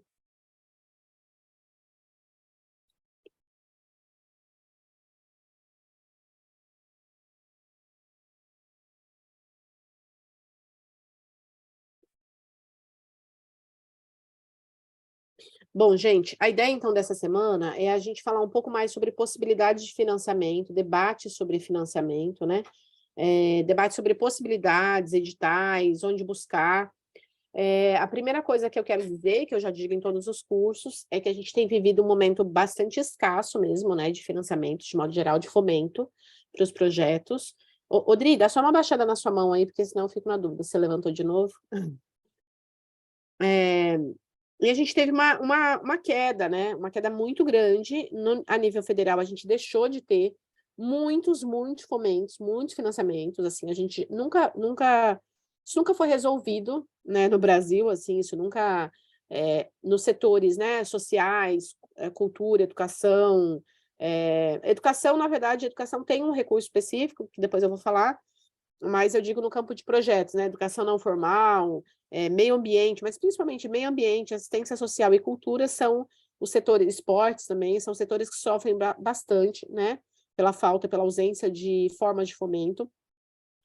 Bom, gente, a ideia, então, dessa semana é a gente falar um pouco mais sobre possibilidades de financiamento, debate sobre financiamento, né? Debate sobre possibilidades, editais, onde buscar. A primeira coisa que eu quero dizer, que eu já digo em todos os cursos, é que a gente tem vivido um momento bastante escasso mesmo, né, de financiamento, de modo geral, de fomento para os projetos. Dri, dá só uma baixada na sua mão aí, porque senão eu fico na dúvida. Você levantou de novo? E a gente teve uma queda, né? Uma queda muito grande. A nível federal, a gente deixou de ter muitos fomentos, muitos financiamentos. Assim, a gente isso nunca foi resolvido, né, no Brasil, assim, isso nunca, nos setores, né, sociais, cultura, educação. Educação, na verdade, a educação tem um recurso específico, que depois eu vou falar, mas eu digo no campo de projetos, né? Educação não formal, meio ambiente, mas principalmente meio ambiente, assistência social e cultura são os setores, esportes também, são setores que sofrem bastante, né? Pela falta, pela ausência de formas de fomento.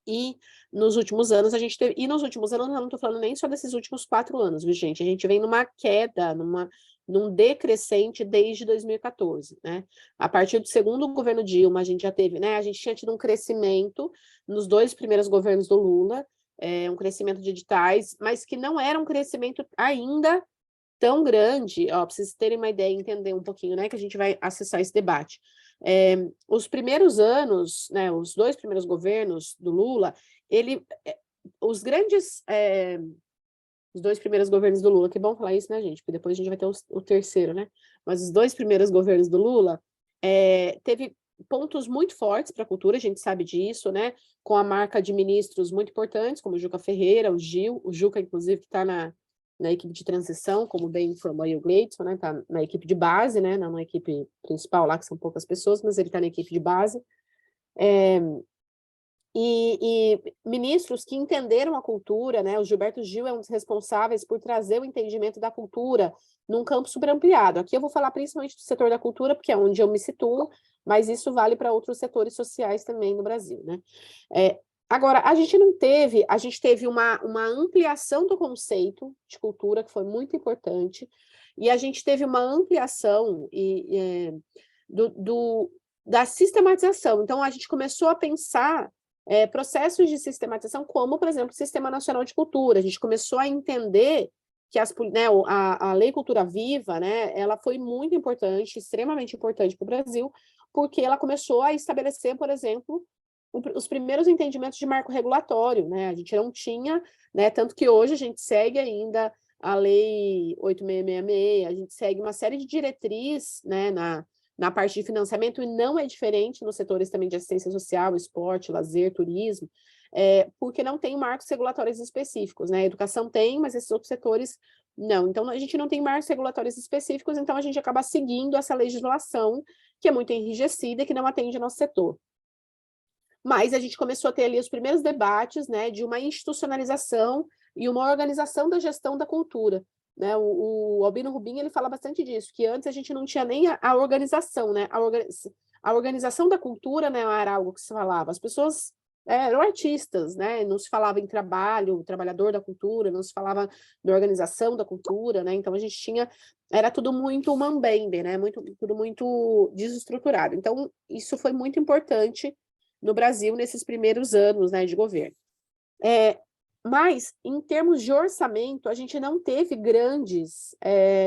E nos últimos anos a gente teve, e nos últimos anos eu não estou falando nem só desses últimos 4 anos, viu, gente? A gente vem numa queda, num decrescente desde 2014, né? A partir do segundo governo Dilma, a gente já teve, né? A gente tinha tido um crescimento nos 2 primeiros governos do Lula, um crescimento de editais, mas que não era um crescimento ainda tão grande, ó, para vocês terem uma ideia e entender um pouquinho, né, que a gente vai acessar esse debate. Os primeiros anos, né, os 2 primeiros governos do Lula, os 2 primeiros governos do Lula, que bom falar isso, né, gente, porque depois a gente vai ter o terceiro, né, mas os 2 primeiros governos do Lula, teve pontos muito fortes para a cultura, a gente sabe disso, né, com a marca de ministros muito importantes, como o Juca Ferreira, o Gil, o Juca, inclusive, que está na equipe de transição, como bem informou aí o Gleidson, né, tá na equipe de base, né, não na equipe principal lá, que são poucas pessoas, mas ele está na equipe de base. E ministros que entenderam a cultura, né, o Gilberto Gil é um dos responsáveis por trazer o entendimento da cultura num campo super ampliado. Aqui eu vou falar principalmente do setor da cultura, porque é onde eu me situo, mas isso vale para outros setores sociais também no Brasil, né? Agora, a gente teve uma ampliação do conceito de cultura, que foi muito importante, e a gente teve uma ampliação da sistematização. Então, a gente começou a pensar processos de sistematização, como, por exemplo, o Sistema Nacional de Cultura. A gente começou a entender que a Lei Cultura Viva, né, ela foi muito importante, extremamente importante para o Brasil, porque ela começou a estabelecer, por exemplo, os primeiros entendimentos de marco regulatório, né? A gente não tinha, né? Tanto que hoje a gente segue ainda a Lei 8666, a gente segue uma série de diretrizes, né, na parte de financiamento, e não é diferente nos setores também de assistência social, esporte, lazer, turismo, porque não tem marcos regulatórios específicos, né? A educação tem, mas esses outros setores não. Então, a gente não tem marcos regulatórios específicos, então a gente acaba seguindo essa legislação que é muito enrijecida e que não atende ao nosso setor. Mas a gente começou a ter ali os primeiros debates, né, de uma institucionalização e uma organização da gestão da cultura, né? O Albino Rubim, ele fala bastante disso, que antes a gente não tinha nem a organização, né? A organização da cultura, né, era algo que se falava. As pessoas eram artistas, né? Não se falava em trabalho, trabalhador da cultura, não se falava de organização da cultura, né? Então a gente era tudo muito mambembe, né? Tudo muito desestruturado. Então isso foi muito importante no Brasil nesses primeiros anos, né, de governo. Mas, em termos de orçamento, a gente não teve grandes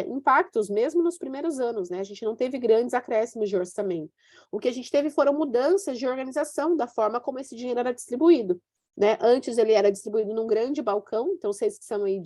impactos, mesmo nos primeiros anos, né? A gente não teve grandes acréscimos de orçamento. O que a gente teve foram mudanças de organização da forma como esse dinheiro era distribuído, né? Antes ele era distribuído num grande balcão, então vocês que são aí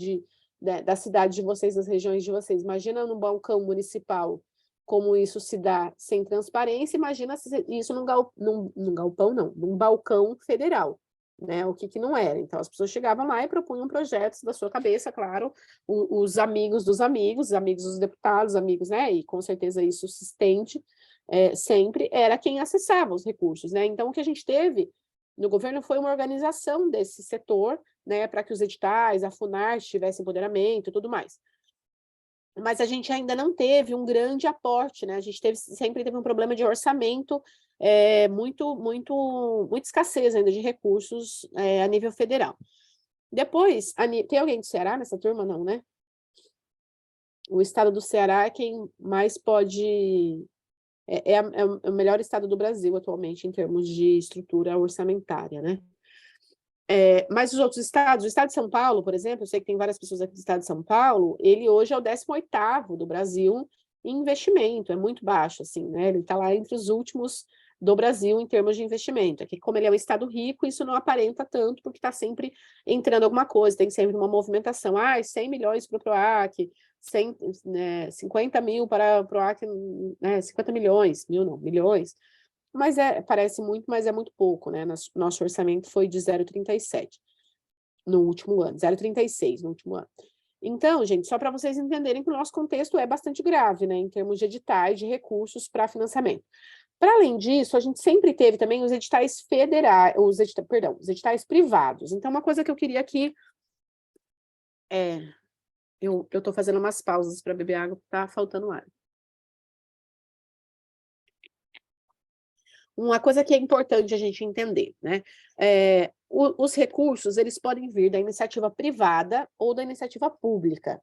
da cidade de vocês, das regiões de vocês, imagina num balcão municipal como isso se dá sem transparência, imagina isso num galpão, não, num balcão federal, né? O que não era. Então, as pessoas chegavam lá e propunham projetos da sua cabeça, claro, os amigos dos amigos, os amigos dos deputados, amigos, né? E com certeza isso se estende sempre, era quem acessava os recursos, né? Então, o que a gente teve no governo foi uma organização desse setor, né? Para que os editais, a Funarte tivesse empoderamento e tudo mais. Mas a gente ainda não teve um grande aporte, né? A gente sempre teve um problema de orçamento, muita escassez ainda de recursos a nível federal. Depois, tem alguém do Ceará nessa turma? Não, né? o estado do Ceará é quem mais pode... É o melhor estado do Brasil atualmente em termos de estrutura orçamentária, né? Mas os outros estados, o estado de São Paulo, por exemplo, eu sei que tem várias pessoas aqui do estado de São Paulo, ele hoje é o 18º do Brasil em investimento, é muito baixo, assim, né? Ele está lá entre os últimos do Brasil em termos de investimento. É que como ele é um estado rico, isso não aparenta tanto, porque está sempre entrando alguma coisa, tem sempre uma movimentação. 100 milhões para o PROAC, 50 mil para o PROAC, 50 milhões, mil não, milhões. Mas parece muito, mas é muito pouco, né? Nosso orçamento foi de 0,37 no último ano, 0,36 no último ano. Então, gente, só para vocês entenderem que o nosso contexto é bastante grave, né? Em termos de editais, de recursos para financiamento. Para além disso, a gente sempre teve também os editais federais, os editais privados. Então, uma coisa que eu queria aqui eu estou fazendo umas pausas para beber água, porque está faltando ar. Uma coisa que é importante a gente entender, né? Os recursos, eles podem vir da iniciativa privada ou da iniciativa pública.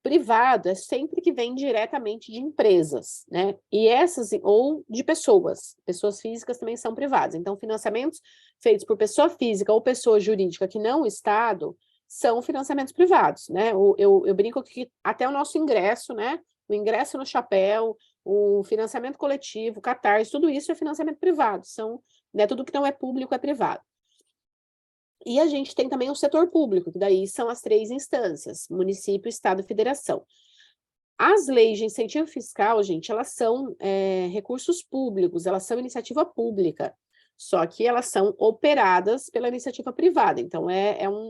Privado é sempre que vem diretamente de empresas, né? E essas, ou de pessoas físicas também são privadas. Então, financiamentos feitos por pessoa física ou pessoa jurídica que não o Estado são financiamentos privados, né? Eu brinco que até o nosso ingresso, né? O ingresso no chapéu, o financiamento coletivo, Catarse, tudo isso é financiamento privado. Né, tudo que não é público é privado. E a gente tem também o setor público, que daí são as 3 instâncias, município, estado e federação. As leis de incentivo fiscal, gente, elas são recursos públicos, elas são iniciativa pública, só que elas são operadas pela iniciativa privada. Então,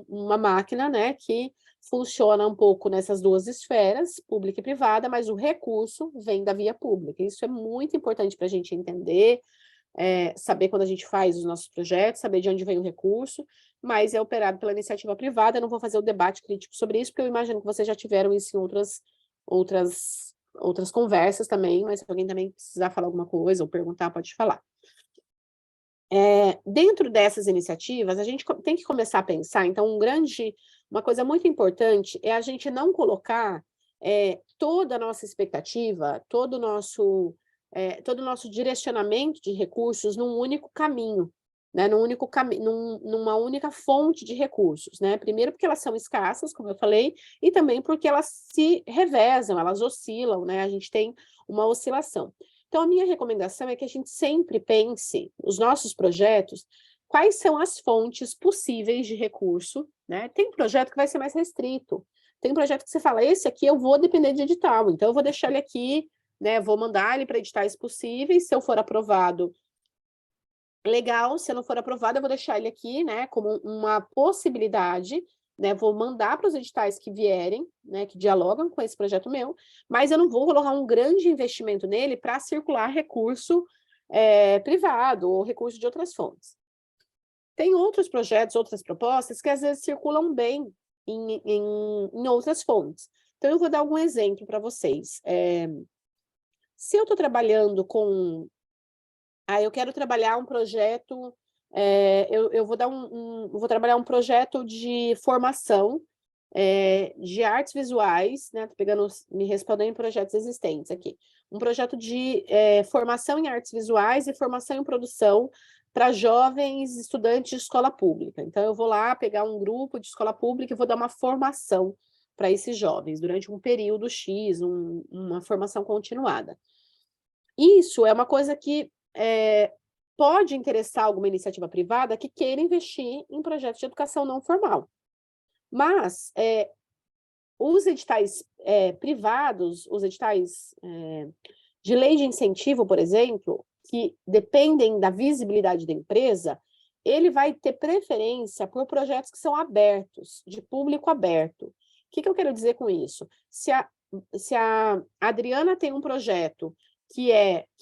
uma máquina, né, que funciona um pouco nessas 2 esferas, pública e privada, mas o recurso vem da via pública. Isso é muito importante para a gente entender, saber quando a gente faz os nossos projetos, saber de onde vem o recurso, mas é operado pela iniciativa privada. Eu não vou fazer o debate crítico sobre isso, porque eu imagino que vocês já tiveram isso em outras conversas também, mas se alguém também precisar falar alguma coisa ou perguntar, pode falar. Dentro dessas iniciativas, a gente tem que começar a pensar, então, uma coisa muito importante é a gente não colocar toda a nossa expectativa, todo o nosso direcionamento de recursos num único caminho, né? Numa única fonte de recursos, né? Primeiro porque elas são escassas, como eu falei, e também porque elas se revezam, elas oscilam, né? A gente tem uma oscilação. Então, a minha recomendação é que a gente sempre pense, os nossos projetos, quais são as fontes possíveis de recurso, né? Tem projeto que vai ser mais restrito, tem projeto que você fala, esse aqui eu vou depender de edital, então eu vou deixar ele aqui, né? Vou mandar ele para editais possíveis, se eu for aprovado, legal, se eu não for aprovado, eu vou deixar ele aqui, né, como uma possibilidade, né, vou mandar para os editais que vierem, né, que dialogam com esse projeto meu, mas eu não vou colocar um grande investimento nele para circular recurso privado ou recurso de outras fontes. Tem outros projetos, outras propostas que às vezes circulam bem em outras fontes. Então, eu vou dar algum exemplo para vocês. Se eu estou trabalhando com... eu quero trabalhar um projeto... eu vou trabalhar um projeto de formação de artes visuais, né? Tô me respondendo em projetos existentes aqui. Um projeto de formação em artes visuais e formação em produção para jovens estudantes de escola pública. Então, eu vou lá pegar um grupo de escola pública e vou dar uma formação para esses jovens, durante um período X, uma formação continuada. Isso é uma coisa que pode interessar alguma iniciativa privada que queira investir em projetos de educação não formal. Mas os editais privados, os editais de lei de incentivo, por exemplo, que dependem da visibilidade da empresa, ele vai ter preferência por projetos que são abertos, de público aberto. O que eu quero dizer com isso? Se a Adriana tem um projeto que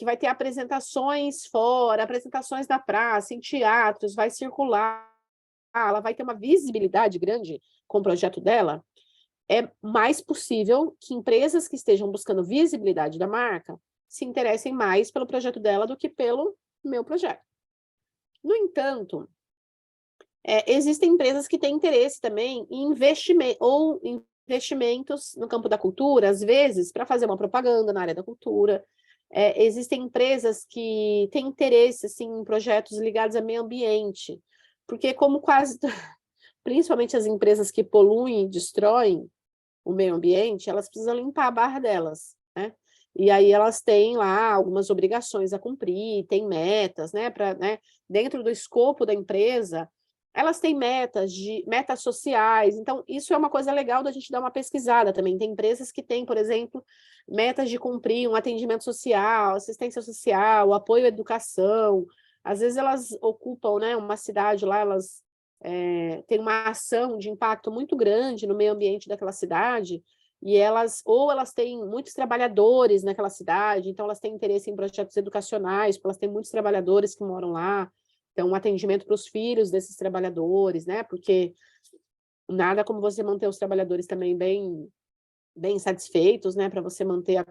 vai ter apresentações fora, apresentações na praça, em teatros, vai circular, ela vai ter uma visibilidade grande com o projeto dela, é mais possível que empresas que estejam buscando visibilidade da marca se interessem mais pelo projeto dela do que pelo meu projeto. No entanto, existem empresas que têm interesse também em investimento, ou em investimentos no campo da cultura, às vezes, para fazer uma propaganda na área da cultura. Existem empresas que têm interesse assim, em projetos ligados ao meio ambiente, porque como quase, principalmente as empresas que poluem e destroem o meio ambiente, elas precisam limpar a barra delas, né? E aí elas têm lá algumas obrigações a cumprir, têm metas, né? Dentro do escopo da empresa, elas têm metas sociais. Então, isso é uma coisa legal da gente dar uma pesquisada também. Tem empresas que têm, por exemplo, metas de cumprir um atendimento social, assistência social, apoio à educação. Às vezes elas ocupam, né, uma cidade lá, elas têm uma ação de impacto muito grande no meio ambiente daquela cidade, e elas têm muitos trabalhadores naquela cidade, então elas têm interesse em projetos educacionais, porque elas têm muitos trabalhadores que moram lá, então um atendimento para os filhos desses trabalhadores, né? Porque nada como você manter os trabalhadores também bem satisfeitos, né, para você manter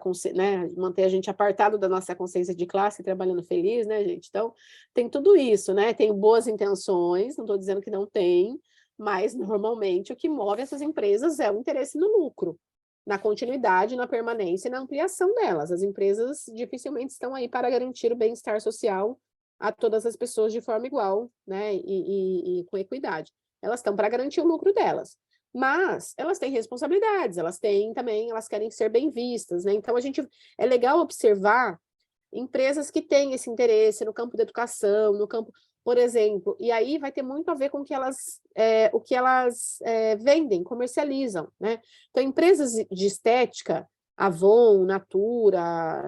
manter a gente apartado da nossa consciência de classe e trabalhando feliz, né, gente? Então, tem tudo isso, né? Tem boas intenções, não estou dizendo que não tem, mas normalmente o que move essas empresas é o interesse no lucro, na continuidade, na permanência e na ampliação delas. As empresas dificilmente estão aí para garantir o bem-estar social a todas as pessoas de forma igual, né, e com equidade. Elas estão para garantir o lucro delas. Mas elas têm responsabilidades, elas querem ser bem vistas, né? Então é legal observar empresas que têm esse interesse no campo da educação, no campo, por exemplo, e aí vai ter muito a ver com o que elas vendem, comercializam, né? Então, empresas de estética, Avon, Natura,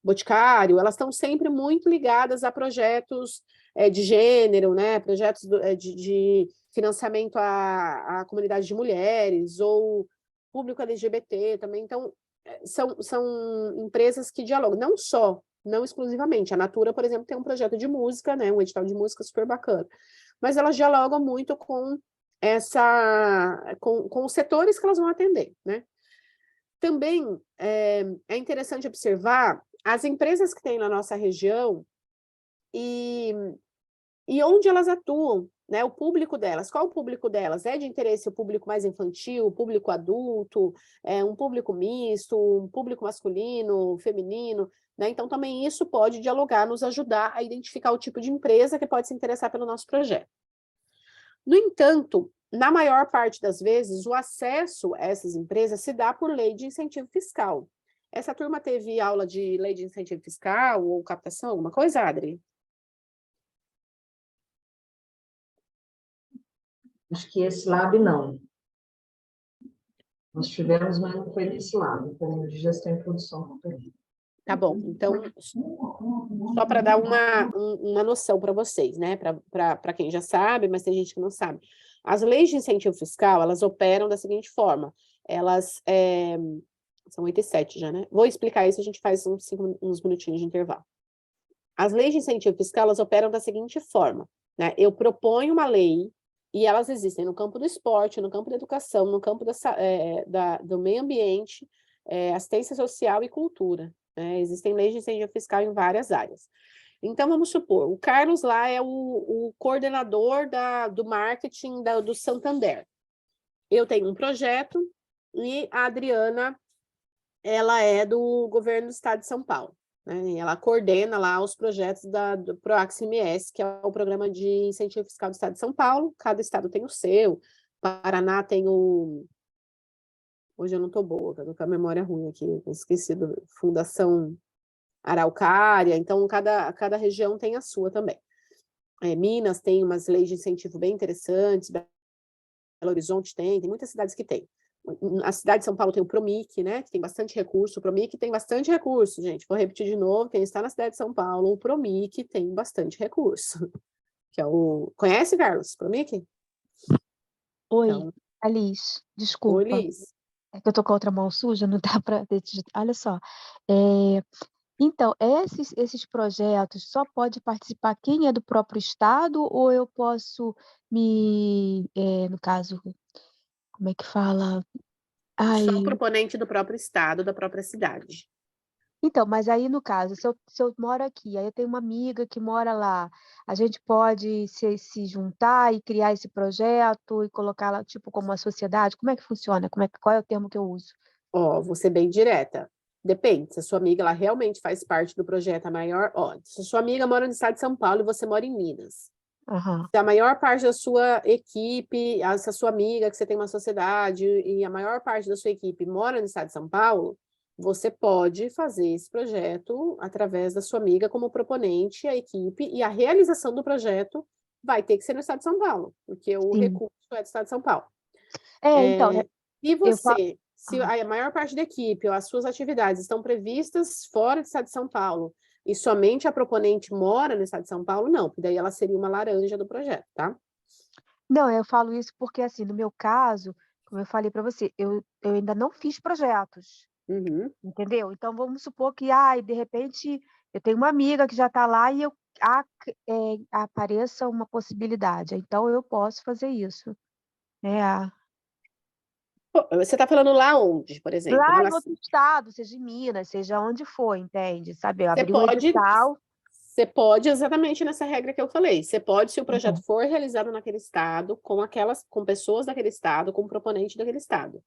Boticário, elas estão sempre muito ligadas a projetos de gênero, né? Projetos de financiamento à comunidade de mulheres, ou público LGBT também. Então, são empresas que dialogam, não exclusivamente. A Natura, por exemplo, tem um projeto de música, né? Um edital de música super bacana. Mas elas dialogam muito com os setores que elas vão atender, né? Também é interessante observar as empresas que tem na nossa região e onde elas atuam, né? O público delas. Qual o público delas? É de interesse o público mais infantil, o público adulto, um público misto, um público masculino, feminino, né? Então, também isso pode dialogar, nos ajudar a identificar o tipo de empresa que pode se interessar pelo nosso projeto. No entanto, na maior parte das vezes, o acesso a essas empresas se dá por lei de incentivo fiscal. Essa turma teve aula de lei de incentivo fiscal ou captação, alguma coisa, Adri? Acho que esse lado não. Nós tivemos, mas não foi nesse lado, foi de gestão e produção. Tá bom, então, só para dar uma noção para vocês, né? Para quem já sabe, mas tem gente que não sabe. As leis de incentivo fiscal, elas operam da seguinte forma, elas... são 8h07 já, né? Vou explicar isso, a gente faz uns minutinhos de intervalo. As leis de incentivo fiscal, elas operam da seguinte forma, né? Eu proponho uma lei, e elas existem no campo do esporte, no campo da educação, no campo do meio ambiente, assistência social e cultura, né? Existem leis de incentivo fiscal em várias áreas. Então, vamos supor, o Carlos lá é o coordenador do marketing do Santander. Eu tenho um projeto e a Adriana, ela é do governo do estado de São Paulo, né? E ela coordena lá os projetos do PROAC-MS, que é o programa de incentivo fiscal do estado de São Paulo. Cada estado tem o seu. Paraná tem o... Hoje eu não estou boa, estou com a memória ruim aqui, esqueci do Fundação Araucária, então cada região tem a sua também. Minas tem umas leis de incentivo bem interessantes, Belo Horizonte tem muitas cidades que tem. A cidade de São Paulo tem o PROMIC, né, que tem bastante recurso. O PROMIC tem bastante recurso, gente. Vou repetir de novo, quem está na cidade de São Paulo, o PROMIC tem bastante recurso. Que é o... Conhece, Carlos, PROMIC? Oi, Então, Alice, oi, desculpa. Liz. É que eu tô com a outra mão suja, não dá para... Olha só. Então, esses projetos só pode participar quem é do próprio estado, ou eu posso no caso, como é que fala? Ai, Só proponente do próprio estado, da própria cidade. Então, mas aí no caso, se eu moro aqui, aí eu tenho uma amiga que mora lá, a gente pode se juntar e criar esse projeto e colocá-la, tipo, como uma sociedade? Como é que funciona? Qual é o termo que eu uso? Ó, vou ser bem direta. Depende, se a sua amiga ela realmente faz parte do projeto, a maior, ó, se a sua amiga mora no estado de São Paulo e você mora em Minas, Aham. se a maior parte da sua equipe, se a sua amiga que você tem uma sociedade e a maior parte da sua equipe mora no estado de São Paulo, você pode fazer esse projeto através da sua amiga como proponente, a equipe, e a realização do projeto vai ter que ser no estado de São Paulo, porque o Sim. recurso é do estado de São Paulo. Então, E eu falo. você, se a maior parte da equipe ou as suas atividades estão previstas fora do estado de São Paulo e somente a proponente mora no estado de São Paulo, não, porque daí ela seria uma laranja do projeto, tá? Não, eu falo isso porque, assim, no meu caso, como eu falei para você, eu ainda não fiz projetos, Uhum. entendeu? Então vamos supor que, ai, de repente, eu tenho uma amiga que já está lá e apareça uma possibilidade, então eu posso fazer isso, né. Pô, você está falando lá onde, por exemplo? Lá em outro estado, seja em Minas, seja onde for, entende? Sabe, eu Você abri um pode, edital. você pode exatamente nessa regra que eu falei. Você pode, se o projeto for realizado naquele estado, com pessoas daquele estado, com proponente daquele estado.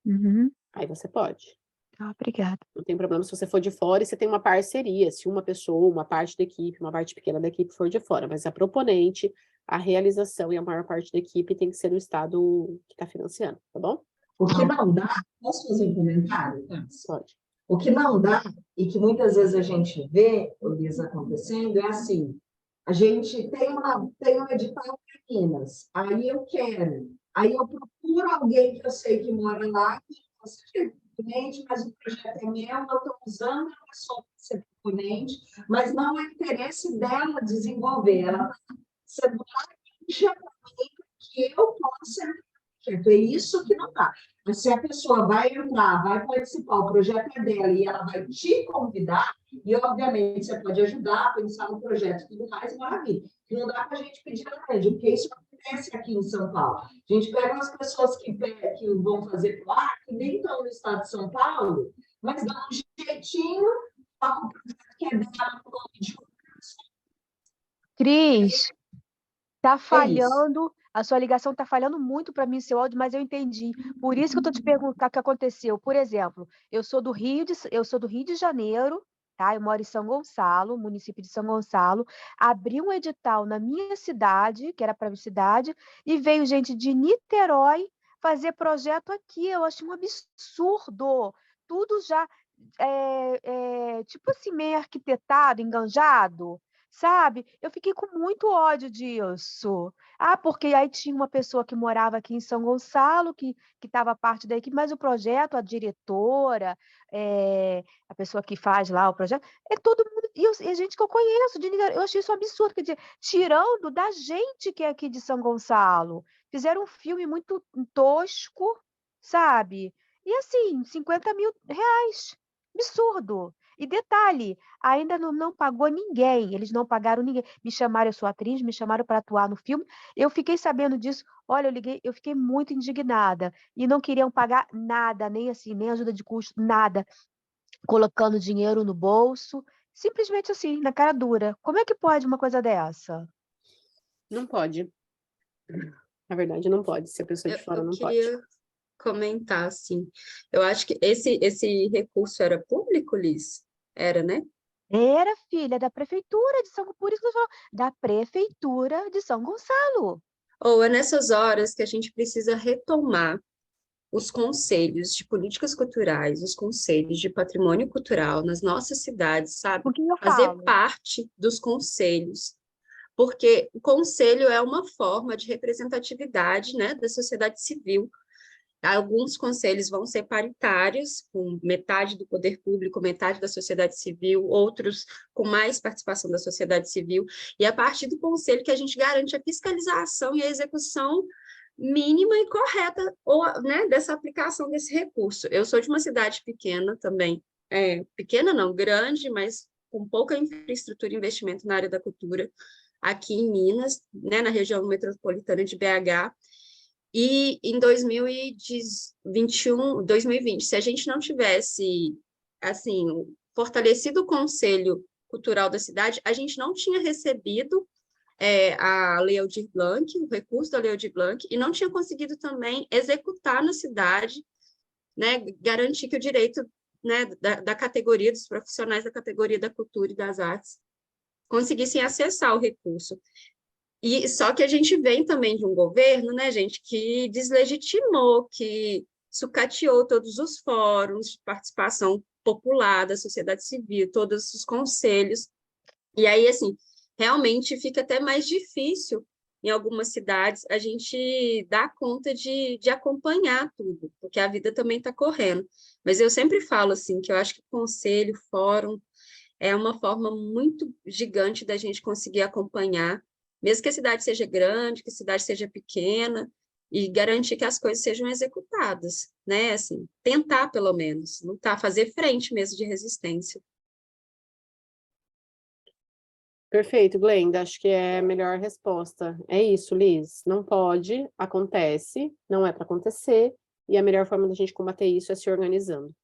Uhum. Aí você pode. Ah, obrigada. Não tem problema se você for de fora e você tem uma parceria, se uma pessoa, uma parte da equipe, uma parte pequena da equipe for de fora, mas a proponente, a realização e a maior parte da equipe tem que ser no estado que está financiando, tá bom? O que não dá, posso fazer um comentário? Pode. O que não dá, e que muitas vezes a gente vê, Elisa, acontecendo, é assim, a gente tem um edital para Minas, aí eu quero, aí eu procuro alguém que eu sei que mora lá, que possa ser proponente, mas o projeto é meu, eu estou usando a pessoa para ser proponente, mas não é interesse dela desenvolver, ela está sendo laranja para mim, que eu possa. É isso que não dá. Mas se a pessoa vai entrar, vai participar, o projeto é dela e ela vai te convidar, e obviamente você pode ajudar, pensar no projeto e tudo mais, maravilha. Não dá para a gente pedir laranja, porque isso acontece aqui em São Paulo. A gente pega umas pessoas que vão fazer lá, que nem estão no estado de São Paulo, mas dá um jeitinho para o projeto que é dela, no nome de outra pessoa. Cris, tá É isso. falhando, a sua ligação tá falhando muito para mim, seu áudio, mas eu entendi. Por isso que eu tô te perguntando o que aconteceu. Por exemplo, eu sou do Rio de Janeiro, tá? Eu moro em São Gonçalo, município de São Gonçalo. Abri um edital na minha cidade, que era para minha cidade, e veio gente de Niterói fazer projeto aqui. Eu achei um absurdo. Tudo já tipo assim, meio arquitetado, enganjado. Sabe, eu fiquei com muito ódio disso. Ah, porque aí tinha uma pessoa que morava aqui em São Gonçalo, que estava parte da equipe, mas o projeto, a diretora, a pessoa que faz lá o projeto, é todo mundo, e a gente que eu conheço, eu achei isso um absurdo, quer dizer, tirando da gente que é aqui de São Gonçalo. Fizeram um filme muito tosco, sabe? E assim, R$ 50.000. Absurdo. E detalhe, ainda não pagou ninguém, eles não pagaram ninguém. Me chamaram, eu sou atriz, me chamaram para atuar no filme. Eu fiquei sabendo disso. Olha, eu fiquei muito indignada e não queriam pagar nada, nem assim, nem ajuda de custo, nada, colocando dinheiro no bolso, simplesmente assim, na cara dura. Como é que pode uma coisa dessa? Não pode. Na verdade, não pode. Se a pessoa Eu, de fora eu não pode. queria comentar, assim, eu acho que esse recurso era público, Liz? Era, né? Era filha da prefeitura de São, por isso que eu falo, da prefeitura de São Gonçalo. Ou é nessas horas que a gente precisa retomar os conselhos de políticas culturais, os conselhos de patrimônio cultural nas nossas cidades, sabe? O que eu Fazer falo? parte dos conselhos, porque o conselho é uma forma de representatividade, né, da sociedade civil. Alguns conselhos vão ser paritários, com metade do poder público, metade da sociedade civil, outros com mais participação da sociedade civil, e é a partir do conselho que a gente garante a fiscalização e a execução mínima e correta ou, né, dessa aplicação desse recurso. Eu sou de uma cidade pequena também, pequena não, grande, mas com pouca infraestrutura e investimento na área da cultura, aqui em Minas, né, na região metropolitana de BH, e em 2020, se a gente não tivesse, assim, fortalecido o Conselho Cultural da cidade, a gente não tinha recebido a Lei Aldir Blanc, o recurso da Lei Aldir Blanc, e não tinha conseguido também executar na cidade, né, garantir que o direito, né, da categoria, dos profissionais da categoria da cultura e das artes, conseguissem acessar o recurso. E só que a gente vem também de um governo, né, gente, que deslegitimou, que sucateou todos os fóruns de participação popular da sociedade civil, todos os conselhos. E aí, assim, realmente fica até mais difícil, em algumas cidades, a gente dar conta de acompanhar tudo, porque a vida também está correndo. Mas eu sempre falo, assim, que eu acho que conselho, fórum, é uma forma muito gigante da gente conseguir acompanhar, mesmo que a cidade seja grande, que a cidade seja pequena, e garantir que as coisas sejam executadas, né? Assim, tentar, pelo menos, lutar, fazer frente mesmo de resistência. Perfeito, Glenda, acho que é a melhor resposta. É isso, Liz, não pode, acontece, não é para acontecer, e a melhor forma da gente combater isso é se organizando,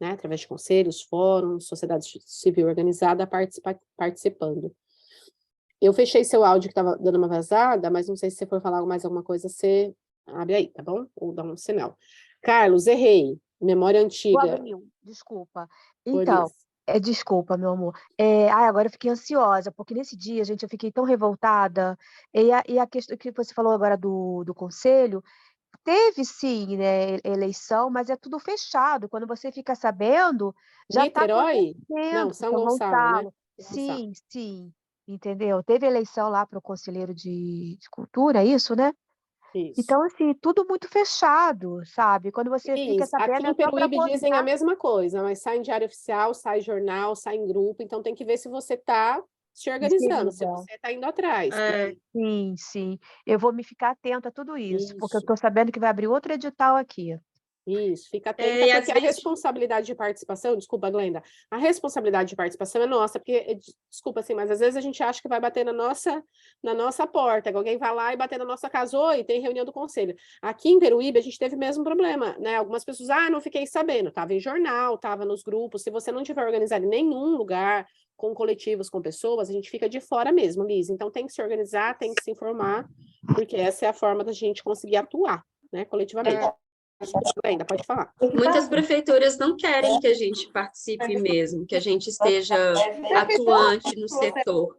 né? Através de conselhos, fóruns, sociedade civil organizada participando. Eu fechei seu áudio que estava dando uma vazada, mas não sei se você for falar mais alguma coisa, você abre aí, tá bom? Ou dá um sinal. Carlos, errei. Memória Vou antiga. abrir um, desculpa. Oi, Então, Liz. desculpa, meu amor. Agora eu fiquei ansiosa, porque nesse dia, gente, eu fiquei tão revoltada. E a questão que você falou agora do conselho, teve sim, né, eleição, mas é tudo fechado. Quando você fica sabendo, já está Niterói? Não, acontecendo. São São Gonçalo, né? Gonçalo. São Gonçalo. Sim, sim, entendeu? Teve eleição lá para o conselheiro de cultura, é isso, né? Isso. Então, assim, tudo muito fechado, sabe? Quando você fica Liz, aqui sabendo, em é só para Peruíbe dizem a postar. mesma coisa, mas sai em diário oficial, sai em jornal, sai em grupo, então tem que ver se você está se organizando, se Inserida. você está indo atrás. Sim, sim. Eu vou me ficar atenta a tudo isso, porque eu Isso. estou sabendo que vai abrir outro edital aqui. Isso, fica atenta, E às porque a vezes responsabilidade de participação, desculpa, Glenda, a responsabilidade de participação é nossa, porque, desculpa assim, mas às vezes a gente acha que vai bater na nossa porta, que alguém vai lá e bater na nossa casa, oi, tem reunião do conselho. Aqui em Peruíbe a gente teve o mesmo problema, né? Algumas pessoas, não fiquei sabendo, estava em jornal, estava nos grupos, se você não tiver organizado em nenhum lugar, com coletivos, com pessoas, a gente fica de fora mesmo, Liz. Então tem que se organizar, tem que se informar, porque essa é a forma da gente conseguir atuar, né, coletivamente. Ainda pode falar. muitas prefeituras não querem que a gente participe mesmo, que a gente esteja atuante no setor,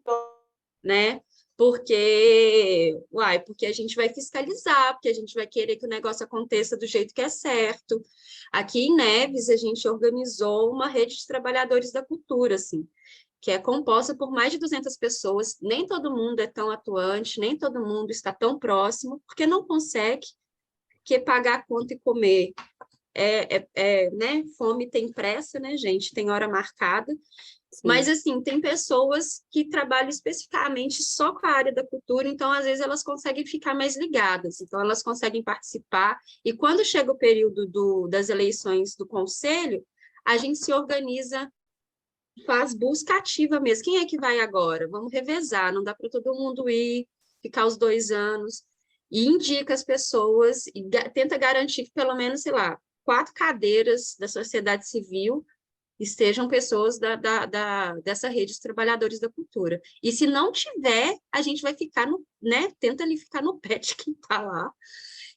né? Porque a gente vai fiscalizar, porque a gente vai querer que o negócio aconteça do jeito que é certo. Aqui em Neves, a gente organizou uma rede de trabalhadores da cultura, assim, que é composta por mais de 200 pessoas. Nem todo mundo é tão atuante, nem todo mundo está tão próximo, porque não consegue que pagar a conta e comer. Né? Fome tem pressa, né, gente? Tem hora marcada. Sim. Mas, assim, tem pessoas que trabalham especificamente só com a área da cultura, então, às vezes, elas conseguem ficar mais ligadas, então, elas conseguem participar. E quando chega o período das eleições do conselho, a gente se organiza, faz busca ativa mesmo. Quem é que vai agora? Vamos revezar, não dá para todo mundo ir, ficar os 2 anos. E indica as pessoas e tenta garantir que pelo menos, sei lá, 4 cadeiras da sociedade civil estejam pessoas dessa rede de trabalhadores da cultura. E se não tiver, a gente vai ficar né? Tenta ali ficar no pé de quem está lá.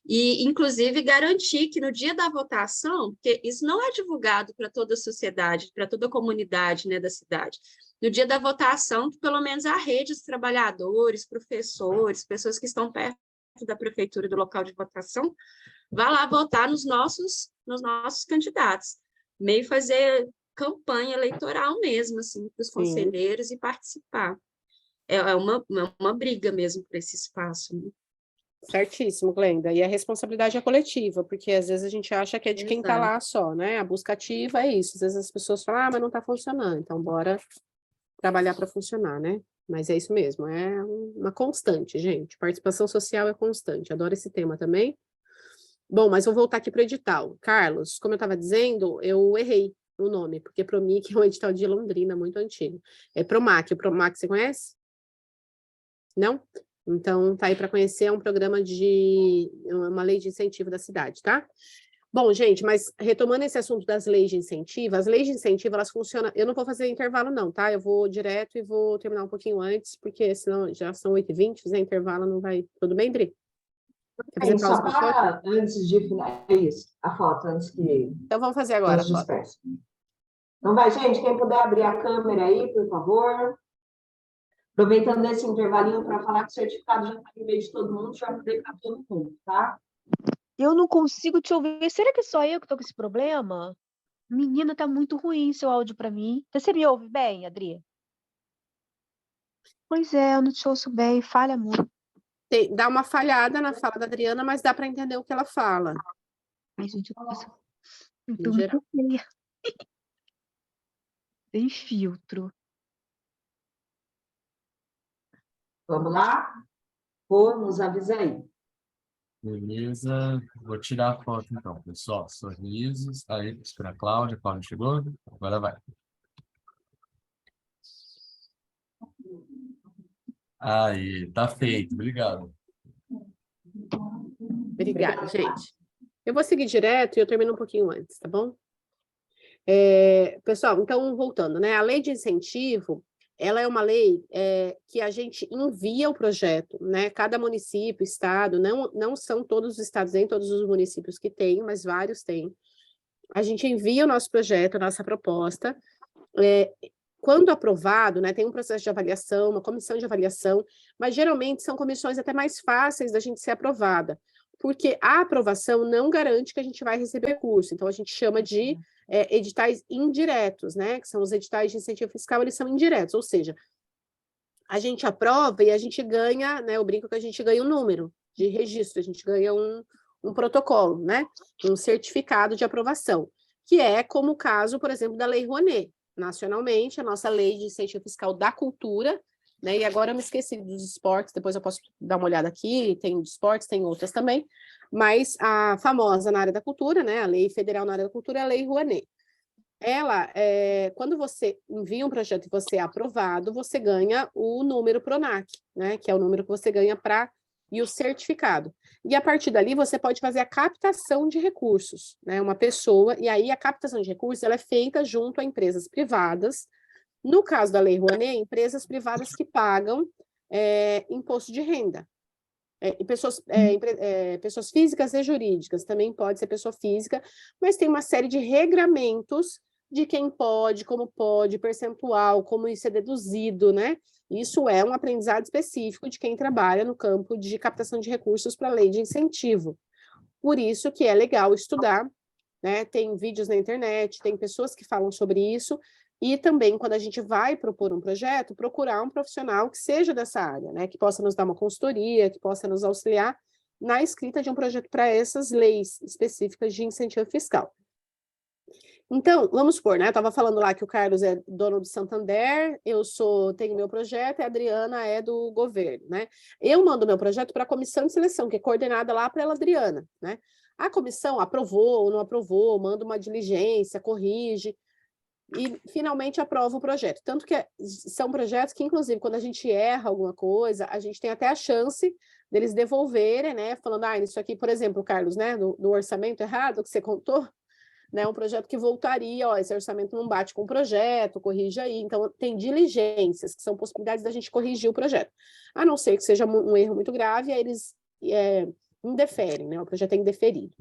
E, inclusive, garantir que no dia da votação, porque isso não é divulgado para toda a sociedade, para toda a comunidade, né, da cidade. No dia da votação, que pelo menos a rede de trabalhadores, professores, pessoas que estão perto da prefeitura, do local de votação, vá lá votar nos nossos candidatos. Meio fazer campanha eleitoral mesmo, assim, para os conselheiros e participar. É uma briga mesmo por esse espaço, né? Certíssimo, Glenda. E a responsabilidade é coletiva, porque às vezes a gente acha que é de quem está lá só, né? A busca ativa é isso. Às vezes as pessoas falam, mas não está funcionando, então bora trabalhar para funcionar, né? Mas é isso mesmo, é uma constante, gente. Participação social é constante. Adoro esse tema também. Bom, mas vou voltar aqui para o edital. Carlos, como eu estava dizendo, eu errei o nome, porque Promic é um edital de Londrina muito antigo. É Promac. O Promac você conhece? Não? Então, tá aí para conhecer, é um programa uma lei de incentivo da cidade, tá? Bom, gente, mas retomando esse assunto das leis de incentivo, as leis de incentivo, elas funcionam... Eu não vou fazer intervalo não, tá? Eu vou direto e vou terminar um pouquinho antes, porque senão já são 8h20, fizer intervalo não vai... Tudo bem, Dri? Quer fazer pausa Só pra foto? para, antes de finalizar, isso, a foto, antes que Então vamos fazer agora a nos foto. disperse. Então vai, gente, quem puder abrir a câmera aí, por favor. Aproveitando esse intervalinho para falar que o certificado já está no meio de todo mundo, já mandei para todo mundo, tá? Eu não consigo te ouvir. Será que só eu que tô com esse problema? Menina, tá muito ruim seu áudio para mim. Você me ouve bem, Adri? Pois é, eu não te ouço bem, falha muito. Dá uma falhada na fala da Adriana, mas dá para entender o que ela fala. Ai, gente, eu Em tô geral. muito feia. Tem filtro. Vamos lá? Pô, nos avisa aí. Beleza, vou tirar a foto então, pessoal. Sorrisos. Aí, espera a Cláudia. Cláudia chegou? Agora vai. Aí, tá feito. Obrigado. Obrigada, gente. Eu vou seguir direto e eu termino um pouquinho antes, tá bom? Pessoal, então, voltando, né? A lei de incentivo, ela é uma lei que a gente envia o projeto, né? Cada município, estado, não são todos os estados, nem todos os municípios que têm, mas vários têm. A gente envia o nosso projeto, a nossa proposta. Quando aprovado, né, tem um processo de avaliação, uma comissão de avaliação, mas geralmente são comissões até mais fáceis da gente ser aprovada, porque a aprovação não garante que a gente vai receber recurso, então a gente chama de editais indiretos, né, que são os editais de incentivo fiscal, eles são indiretos, ou seja, a gente aprova e a gente ganha, né, eu brinco que a gente ganha um número de registro, a gente ganha um protocolo, né, um certificado de aprovação, que é como o caso, por exemplo, da Lei Rouanet. Nacionalmente, a nossa lei de incentivo fiscal da cultura, né? E agora eu me esqueci dos esportes, depois eu posso dar uma olhada aqui, tem esportes, tem outras também, mas a famosa na área da cultura, né? A lei federal na área da cultura é a Lei Rouanet. Ela, quando você envia um projeto e você é aprovado, você ganha o número PRONAC, né? Que é o número que você ganha e o certificado. E a partir dali você pode fazer a captação de recursos, né? Uma pessoa, e aí a captação de recursos ela é feita junto a empresas privadas. No caso da Lei Rouanet, empresas privadas que pagam imposto de renda. E pessoas físicas e jurídicas, também pode ser pessoa física, mas tem uma série de regramentos de quem pode, como pode, percentual, como isso é deduzido, né? Isso é um aprendizado específico de quem trabalha no campo de captação de recursos para a lei de incentivo. Por isso que é legal estudar, né? Tem vídeos na internet, tem pessoas que falam sobre isso, e também, quando a gente vai propor um projeto, procurar um profissional que seja dessa área, né? Que possa nos dar uma consultoria, que possa nos auxiliar na escrita de um projeto para essas leis específicas de incentivo fiscal. Então, vamos supor, né? Eu estava falando lá que o Carlos é dono do Santander, tenho meu projeto e a Adriana é do governo, né? Eu mando meu projeto para a comissão de seleção, que é coordenada lá pela Adriana, né? A comissão aprovou ou não aprovou, manda uma diligência, corrige, e finalmente aprova o projeto. Tanto que são projetos que, inclusive, quando a gente erra alguma coisa, a gente tem até a chance deles devolverem, né? Falando, isso aqui, por exemplo, Carlos, né? Do orçamento errado que você contou, né? Um projeto que voltaria, esse orçamento não bate com o projeto, corrige aí. Então, tem diligências, que são possibilidades da gente corrigir o projeto. A não ser que seja um erro muito grave, aí eles indeferem, né? O projeto é indeferido.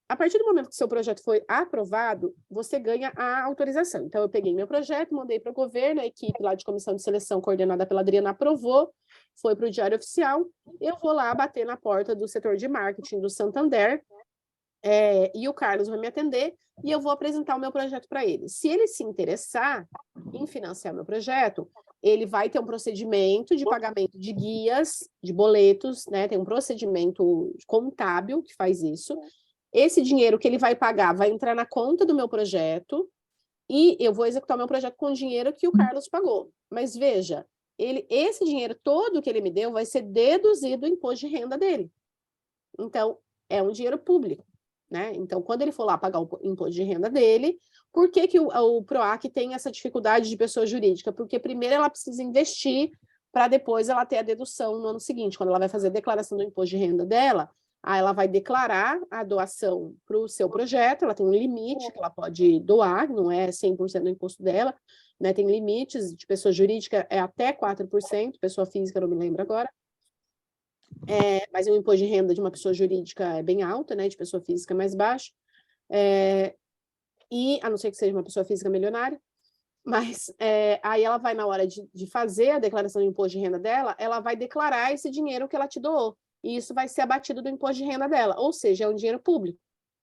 A partir do momento que seu projeto foi aprovado, você ganha a autorização. Então, eu peguei meu projeto, mandei para o governo, a equipe lá de comissão de seleção coordenada pela Adriana aprovou, foi para o Diário Oficial, eu vou lá bater na porta do setor de marketing do Santander, e o Carlos vai me atender, e eu vou apresentar o meu projeto para ele. Se ele se interessar em financiar meu projeto, ele vai ter um procedimento de pagamento de guias, de boletos, né? Tem um procedimento contábil que faz isso. Esse dinheiro que ele vai pagar vai entrar na conta do meu projeto e eu vou executar o meu projeto com o dinheiro que o Carlos pagou. Mas veja, esse dinheiro todo que ele me deu vai ser deduzido do imposto de renda dele. Então, é um dinheiro público, né? Então, quando ele for lá pagar o imposto de renda dele, por que o PROAC tem essa dificuldade de pessoa jurídica? Porque primeiro ela precisa investir para depois ela ter a dedução no ano seguinte. Quando ela vai fazer a declaração do imposto de renda dela, Aí ela vai declarar a doação para o seu projeto, ela tem um limite que ela pode doar, não é 100% do imposto dela, né? Tem limites, de pessoa jurídica é até 4%, pessoa física não me lembro agora. Mas o imposto de renda de uma pessoa jurídica é bem alto, né? De pessoa física é mais baixo. E, a não ser que seja uma pessoa física milionária, mas aí ela vai, na hora de fazer a declaração de imposto de renda dela, ela vai declarar esse dinheiro que ela te doou, e isso vai ser abatido do imposto de renda dela, ou seja, é um dinheiro público,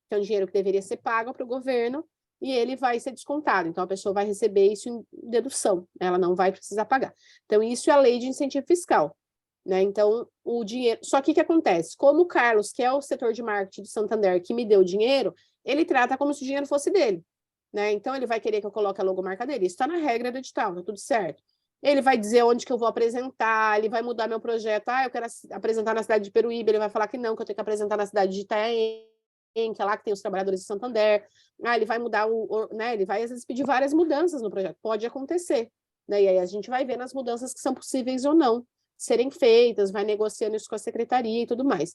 que é um dinheiro que deveria ser pago para o governo, e ele vai ser descontado, então a pessoa vai receber isso em dedução, ela não vai precisar pagar. Então, isso é a lei de incentivo fiscal, né? Então, o dinheiro... Só que o que acontece? Como o Carlos, que é o setor de marketing do Santander, que me deu o dinheiro, ele trata como se o dinheiro fosse dele, né? Então, ele vai querer que eu coloque a logomarca dele. Isso está na regra do edital, tá tudo certo. Ele vai dizer onde que eu vou apresentar, ele vai mudar meu projeto. Eu quero apresentar na cidade de Peruíbe, ele vai falar que não, que eu tenho que apresentar na cidade de Itaém, que é lá que tem os trabalhadores de Santander. Ele vai mudar né? Ele vai, às vezes, pedir várias mudanças no projeto. Pode acontecer, né? E aí a gente vai ver nas mudanças que são possíveis ou não serem feitas, vai negociando isso com a secretaria e tudo mais.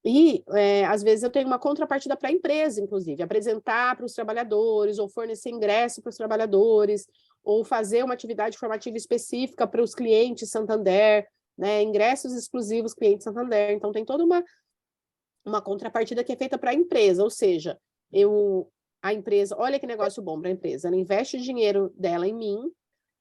E, às vezes, eu tenho uma contrapartida para a empresa, inclusive, apresentar para os trabalhadores, ou fornecer ingresso para os trabalhadores, ou fazer uma atividade formativa específica para os clientes Santander, né, ingressos exclusivos clientes Santander. Então, tem toda uma contrapartida que é feita para a empresa, ou seja, a empresa, olha que negócio bom para a empresa, ela investe o dinheiro dela em mim,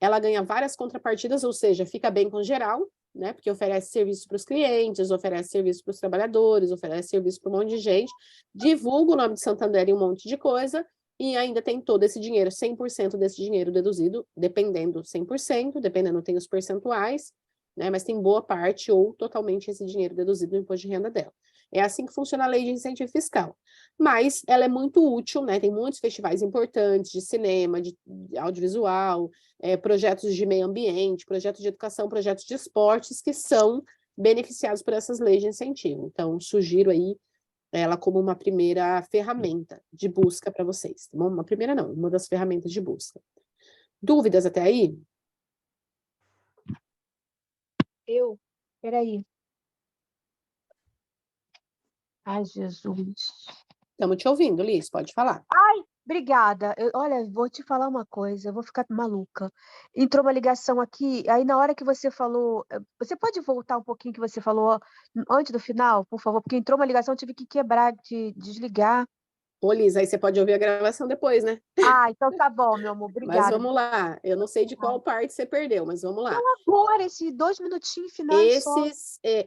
ela ganha várias contrapartidas, ou seja, fica bem com geral, né? Porque oferece serviço para os clientes, oferece serviço para os trabalhadores, oferece serviço para um monte de gente, divulga o nome de Santander em um monte de coisa, e ainda tem todo esse dinheiro, 100% desse dinheiro deduzido, dependendo 100%, dependendo tem os percentuais, né? Mas tem boa parte ou totalmente esse dinheiro deduzido do imposto de renda dela. É assim que funciona a lei de incentivo fiscal. Mas ela é muito útil, né? Tem muitos festivais importantes de cinema, de audiovisual, projetos de meio ambiente, projetos de educação, projetos de esportes que são beneficiados por essas leis de incentivo. Então, sugiro aí ela como uma primeira ferramenta de busca para vocês. Tá bom? Uma primeira não, uma das ferramentas de busca. Dúvidas até aí? Peraí. Ai, Jesus. Estamos te ouvindo, Liz, pode falar. Obrigada. Olha, vou te falar uma coisa, eu vou ficar maluca. Entrou uma ligação aqui, aí na hora que você falou, você pode voltar um pouquinho que você falou antes do final, por favor? Porque entrou uma ligação, eu tive que quebrar, desligar. Ô, Liz, aí você pode ouvir a gravação depois, né? Então tá bom, meu amor, Mas obrigada. vamos lá. Eu não sei de qual parte você perdeu, mas vamos lá. Agora, esses 2 minutinhos finais só.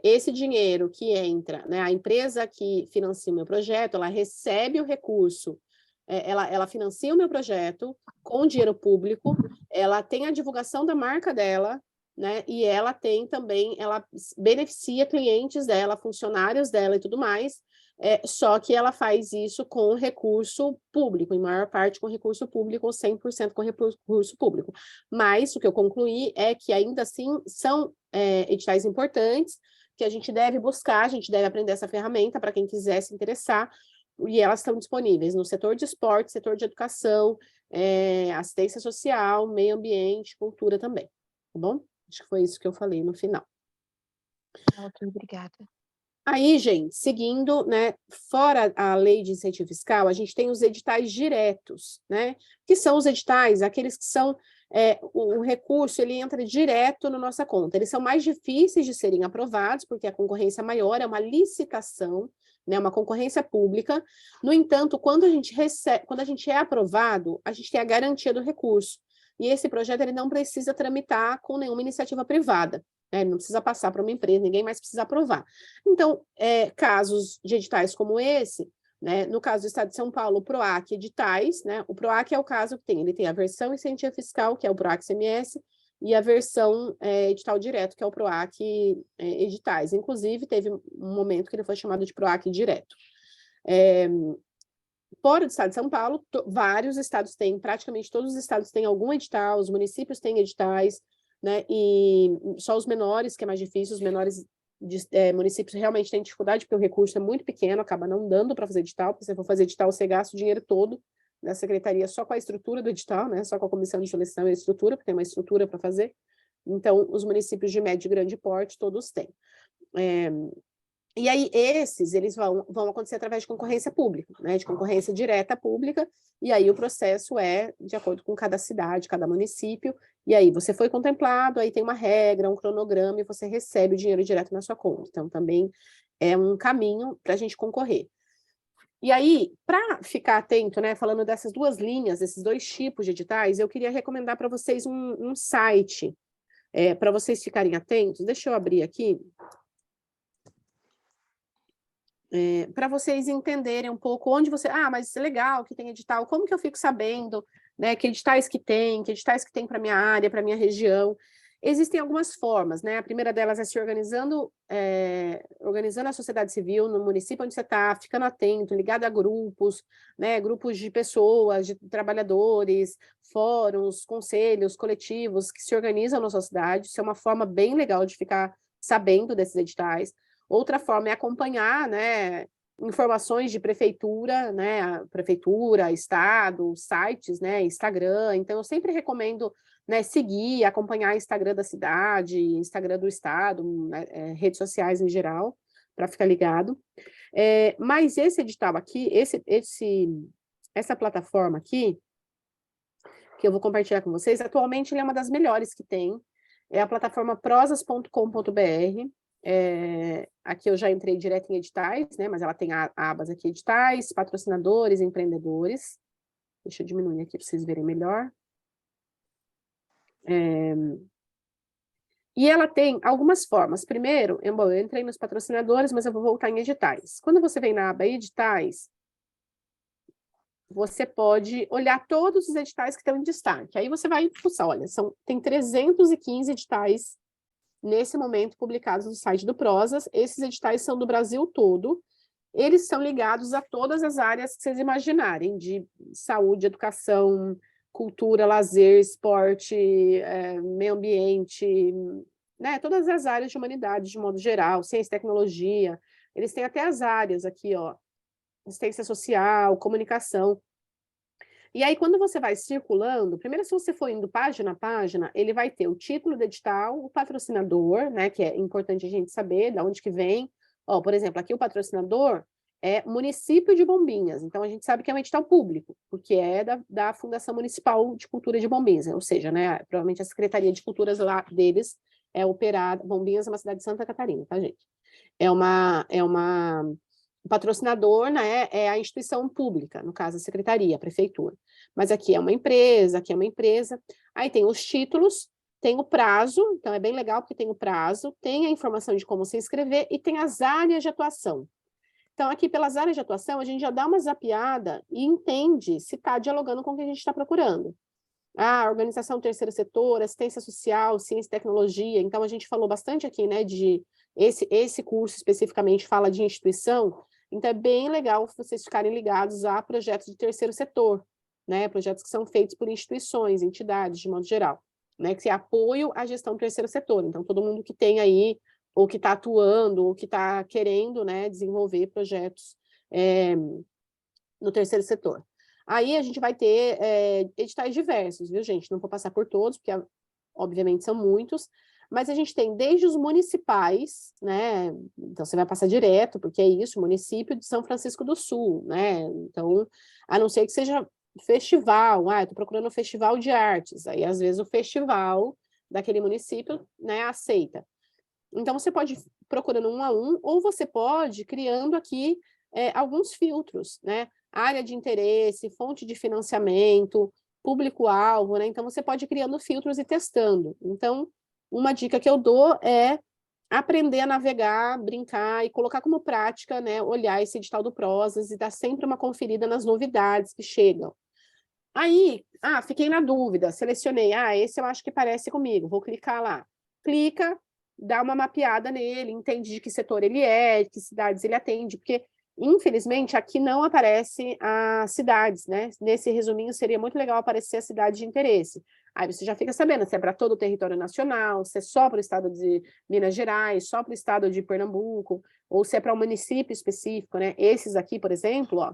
Esse dinheiro que entra, né? A empresa que financia o meu projeto, ela recebe o recurso, ela financia o meu projeto com dinheiro público, ela tem a divulgação da marca dela, né? E ela tem também, ela beneficia clientes dela, funcionários dela e tudo mais. Só que ela faz isso com recurso público, em maior parte com recurso público, ou 100% com recurso público. Mas o que eu concluí é que ainda assim são editais importantes, que a gente deve buscar, a gente deve aprender essa ferramenta para quem quiser se interessar, e elas estão disponíveis no setor de esporte, setor de educação, assistência social, meio ambiente, cultura também, tá bom? Acho que foi isso que eu falei no final. Ok, obrigada. Aí, gente, seguindo, né, fora a lei de incentivo fiscal, a gente tem os editais diretos, né, que são os editais, aqueles que são, o recurso, ele entra direto na nossa conta, eles são mais difíceis de serem aprovados, porque a concorrência é maior, é uma licitação, né, uma concorrência pública. No entanto, quando a gente é aprovado, a gente tem a garantia do recurso, e esse projeto ele não precisa tramitar com nenhuma iniciativa privada. Não precisa passar para uma empresa, ninguém mais precisa aprovar. Então, casos de editais como esse, né, no caso do Estado de São Paulo, o PROAC editais, né, o PROAC é o caso que ele tem a versão incentivo fiscal, que é o PROAC CMS, e a versão edital direto, que é o PROAC editais. Inclusive, teve um momento que ele foi chamado de PROAC direto. Fora do Estado de São Paulo, vários estados têm, praticamente todos os estados têm algum edital, os municípios têm editais, né, e só os menores, que é mais difícil, os menores municípios realmente têm dificuldade, porque o recurso é muito pequeno, acaba não dando para fazer edital, porque se você for fazer edital, você gasta o dinheiro todo da secretaria só com a estrutura do edital, né, só com a comissão de seleção e a estrutura, porque tem uma estrutura para fazer. Então, os municípios de médio e grande porte, todos têm. E aí, eles vão acontecer através de concorrência pública, né? De concorrência direta pública, e aí o processo é de acordo com cada cidade, cada município, e aí você foi contemplado, aí tem uma regra, um cronograma, e você recebe o dinheiro direto na sua conta. Então, também é um caminho para a gente concorrer. E aí, para ficar atento, né, falando dessas duas linhas, esses dois tipos de editais, eu queria recomendar para vocês um site, para vocês ficarem atentos. Deixa eu abrir aqui. Para vocês entenderem um pouco onde você... mas é legal que tem edital, como que eu fico sabendo, né, que editais que tem para minha área, para minha região? Existem algumas formas, né? A primeira delas é se organizando a sociedade civil no município onde você está, ficando atento, ligado a grupos, né, grupos de pessoas, de trabalhadores, fóruns, conselhos, coletivos que se organizam na sua cidade. Isso é uma forma bem legal de ficar sabendo desses editais. Outra forma é acompanhar, né, informações de prefeitura, né, prefeitura, estado, sites, né, Instagram. Então, eu sempre recomendo, né, seguir, acompanhar o Instagram da cidade, Instagram do estado, né, redes sociais em geral, para ficar ligado. Mas esse edital aqui, essa plataforma aqui, que eu vou compartilhar com vocês, atualmente ele é uma das melhores que tem, é a plataforma prosas.com.br. Aqui eu já entrei direto em editais, né, mas ela tem abas aqui, editais, patrocinadores, empreendedores. Deixa eu diminuir aqui para vocês verem melhor. E ela tem algumas formas. Primeiro, eu entrei nos patrocinadores, mas eu vou voltar em editais. Quando você vem na aba editais, você pode olhar todos os editais que estão em destaque. Aí você vai fuçar, olha, tem 315 editais nesse momento publicados no site do Prosas. Esses editais são do Brasil todo. Eles são ligados a todas as áreas que vocês imaginarem, de saúde, educação, cultura, lazer, esporte, meio ambiente, né? Todas as áreas de humanidade, de modo geral, ciência e tecnologia. Eles têm até as áreas aqui, ó, assistência social, comunicação. E aí, quando você vai circulando, primeiro, se você for indo página a página, ele vai ter o título do edital, o patrocinador, né, que é importante a gente saber de onde que vem. Ó, por exemplo, aqui o patrocinador é município de Bombinhas, então a gente sabe que é um edital público, porque é da Fundação Municipal de Cultura de Bombinhas, ou seja, né, provavelmente a Secretaria de Culturas lá deles é operada. Bombinhas é uma cidade de Santa Catarina, tá, gente? O patrocinador, né, é a instituição pública, no caso a secretaria, a prefeitura. Mas aqui é uma empresa, Aí tem os títulos, tem o prazo, então é bem legal porque tem o prazo, tem a informação de como se inscrever e tem as áreas de atuação. Então, aqui pelas áreas de atuação, a gente já dá uma zapeada e entende se está dialogando com o que a gente está procurando. Organização terceiro setor, assistência social, ciência e tecnologia. Então, a gente falou bastante aqui, né, de esse curso especificamente fala de instituição. Então, é bem legal vocês ficarem ligados a projetos de terceiro setor, né, projetos que são feitos por instituições, entidades, de modo geral, né, que é apoio à gestão do terceiro setor. Então, todo mundo que tem aí, ou que está atuando, ou que está querendo, né, desenvolver projetos no terceiro setor. Aí a gente vai ter editais diversos, viu, gente? Não vou passar por todos, porque obviamente são muitos, mas a gente tem desde os municipais, né? Então você vai passar direto, porque é isso, município de São Francisco do Sul, né? Então, a não ser que seja festival, eu estou procurando um festival de artes, aí às vezes o festival daquele município, né, aceita. Então você pode ir procurando um a um, ou você pode ir criando aqui alguns filtros, né? Área de interesse, fonte de financiamento, público-alvo, né? Então, você pode ir criando filtros e testando. Então, uma dica que eu dou é aprender a navegar, brincar e colocar como prática, né? Olhar esse edital do Prosas e dar sempre uma conferida nas novidades que chegam. Aí, fiquei na dúvida, selecionei, esse eu acho que parece comigo, vou clicar lá. Clica, dá uma mapeada nele, entende de que setor ele é, de que cidades ele atende, porque infelizmente, aqui não aparece as cidades, né? Nesse resuminho, seria muito legal aparecer a cidade de interesse. Aí você já fica sabendo se é para todo o território nacional, se é só para o estado de Minas Gerais, só para o estado de Pernambuco, ou se é para um município específico, né? Esses aqui, por exemplo, ó,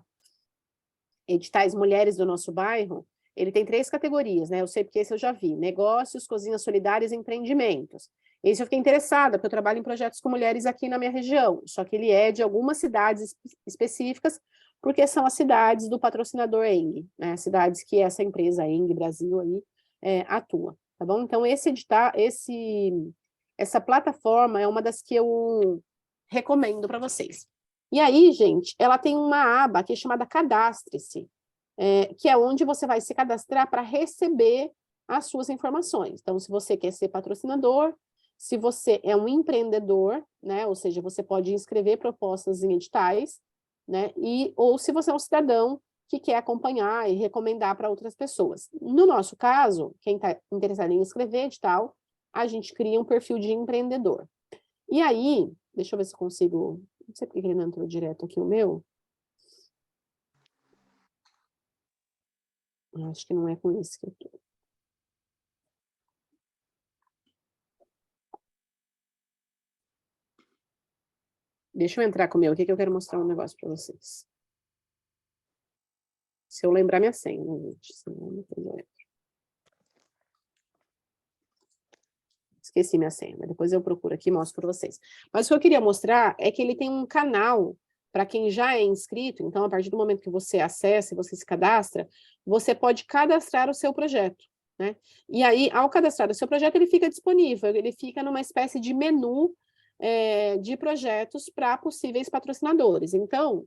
editais Mulheres do Nosso Bairro, ele tem 3 categorias, né? Eu sei porque esse eu já vi. Negócios, cozinhas solidárias e empreendimentos. Esse eu fiquei interessada, porque eu trabalho em projetos com mulheres aqui na minha região, só que ele é de algumas cidades específicas, porque são as cidades do patrocinador ENG, né? Cidades que essa empresa ENG Brasil aí atua, tá bom? Então, essa plataforma é uma das que eu recomendo para vocês. E aí, gente, ela tem uma aba aqui chamada Cadastre-se, que é onde você vai se cadastrar para receber as suas informações. Então, se você quer ser patrocinador, se você é um empreendedor, né, ou seja, você pode inscrever propostas em editais, né, ou se você é um cidadão que quer acompanhar e recomendar para outras pessoas. No nosso caso, quem está interessado em escrever edital, a gente cria um perfil de empreendedor. E aí, deixa eu ver se eu consigo, não sei porque ele não entrou direto aqui o meu. Acho que não é com esse que eu tô. Deixa eu entrar com o meu aqui, que eu quero mostrar um negócio para vocês. Se eu lembrar minha senha, né, gente? Senão depois eu entro. Esqueci minha senha, mas depois eu procuro aqui e mostro para vocês. Mas o que eu queria mostrar é que ele tem um canal para quem já é inscrito. Então, a partir do momento que você acessa e você se cadastra, você pode cadastrar o seu projeto, né? E aí, ao cadastrar o seu projeto, ele fica disponível, ele fica numa espécie de menu de projetos para possíveis patrocinadores. Então,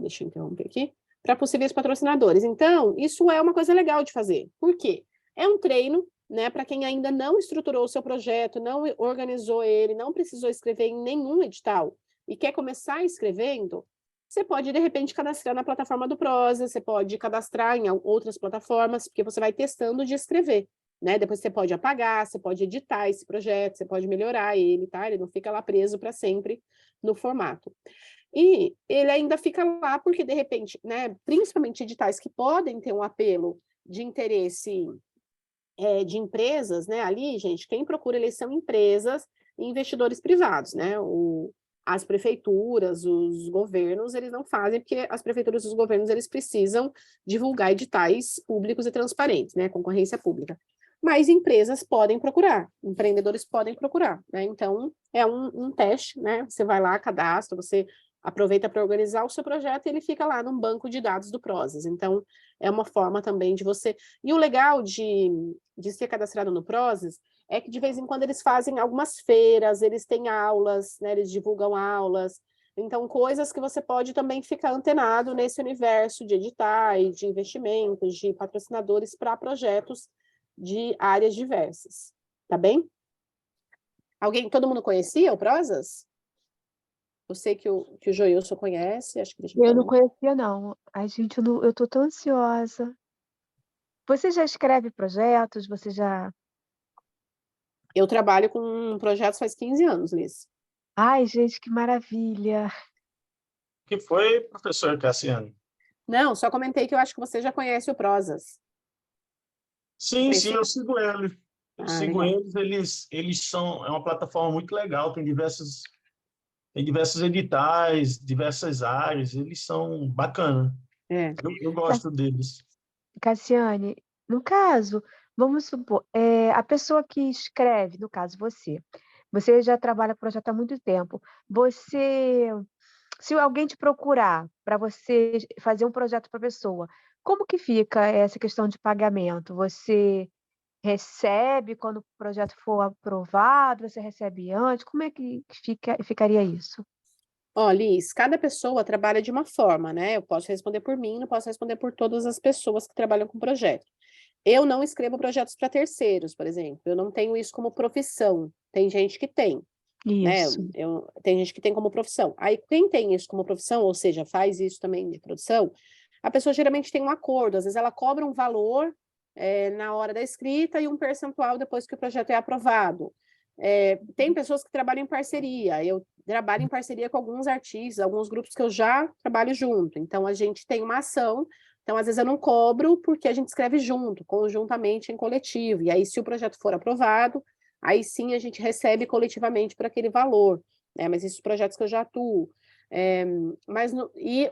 deixa eu interromper aqui, para possíveis patrocinadores. Então, isso é uma coisa legal de fazer. Por quê? É um treino, né, para quem ainda não estruturou o seu projeto, não organizou ele, não precisou escrever em nenhum edital e quer começar escrevendo, você pode, de repente, cadastrar na plataforma do Prosa, você pode cadastrar em outras plataformas, porque você vai testando de escrever, né? Depois você pode apagar, você pode editar esse projeto, você pode melhorar ele, tá? Ele não fica lá preso para sempre no formato. E ele ainda fica lá porque, de repente, né, principalmente editais que podem ter um apelo de interesse de empresas, né, ali, gente, quem procura eles são empresas e investidores privados, né, as prefeituras, os governos, eles não fazem, porque as prefeituras e os governos, eles precisam divulgar editais públicos e transparentes, né, concorrência pública. Mas empresas podem procurar, empreendedores podem procurar, né, então é um teste, né, você vai lá, cadastra, você aproveita para organizar o seu projeto e ele fica lá num banco de dados do Prozas. Então, é uma forma também de você... E o legal de ser cadastrado no Prozas é que, de vez em quando, eles fazem algumas feiras, eles têm aulas, né, eles divulgam aulas. Então, coisas que você pode também ficar antenado nesse universo de editais, de investimentos, de patrocinadores para projetos de áreas diversas. Tá bem? Todo mundo conhecia o Prozas? Eu sei que o Joilson conhece, acho que Eu não conhecia, não. Ai, gente, eu tô tão ansiosa. Você já escreve projetos? Você já... Eu trabalho com projetos faz 15 anos, Liz. Ai, gente, que maravilha. Que foi, professor Cassiano? Não, só comentei que eu acho que você já conhece o Prozas. Sim, eu sigo ele. Eu sigo legal. eles são... É uma plataforma muito legal, tem diversos editais, diversas áreas, eles são bacanas. Eu gosto deles. Cassiane, no caso, vamos supor, a pessoa que escreve, no caso você já trabalha com projeto há muito tempo. Se alguém te procurar para você fazer um projeto para a pessoa, como que fica essa questão de pagamento? Você recebe quando o projeto for aprovado? Você recebe antes? Como é que ficaria isso? Ó, Liz, cada pessoa trabalha de uma forma, né? Eu posso responder por mim, não posso responder por todas as pessoas que trabalham com projeto. Eu não escrevo projetos para terceiros, por exemplo. Eu não tenho isso como profissão. Tem gente que tem, né? Isso. Tem gente que tem como profissão. Aí, quem tem isso como profissão, ou seja, faz isso também de produção, a pessoa geralmente tem um acordo. Às vezes ela cobra um valor na hora da escrita e um percentual depois que o projeto é aprovado. Tem pessoas que trabalham em parceria. Eu trabalho em parceria com alguns artistas, alguns grupos que eu já trabalho junto. Então, a gente tem uma ação. Então, às vezes, eu não cobro porque a gente escreve junto, conjuntamente, em coletivo. E aí, se o projeto for aprovado, aí sim a gente recebe coletivamente por aquele valor. Mas esses projetos que eu já atuo.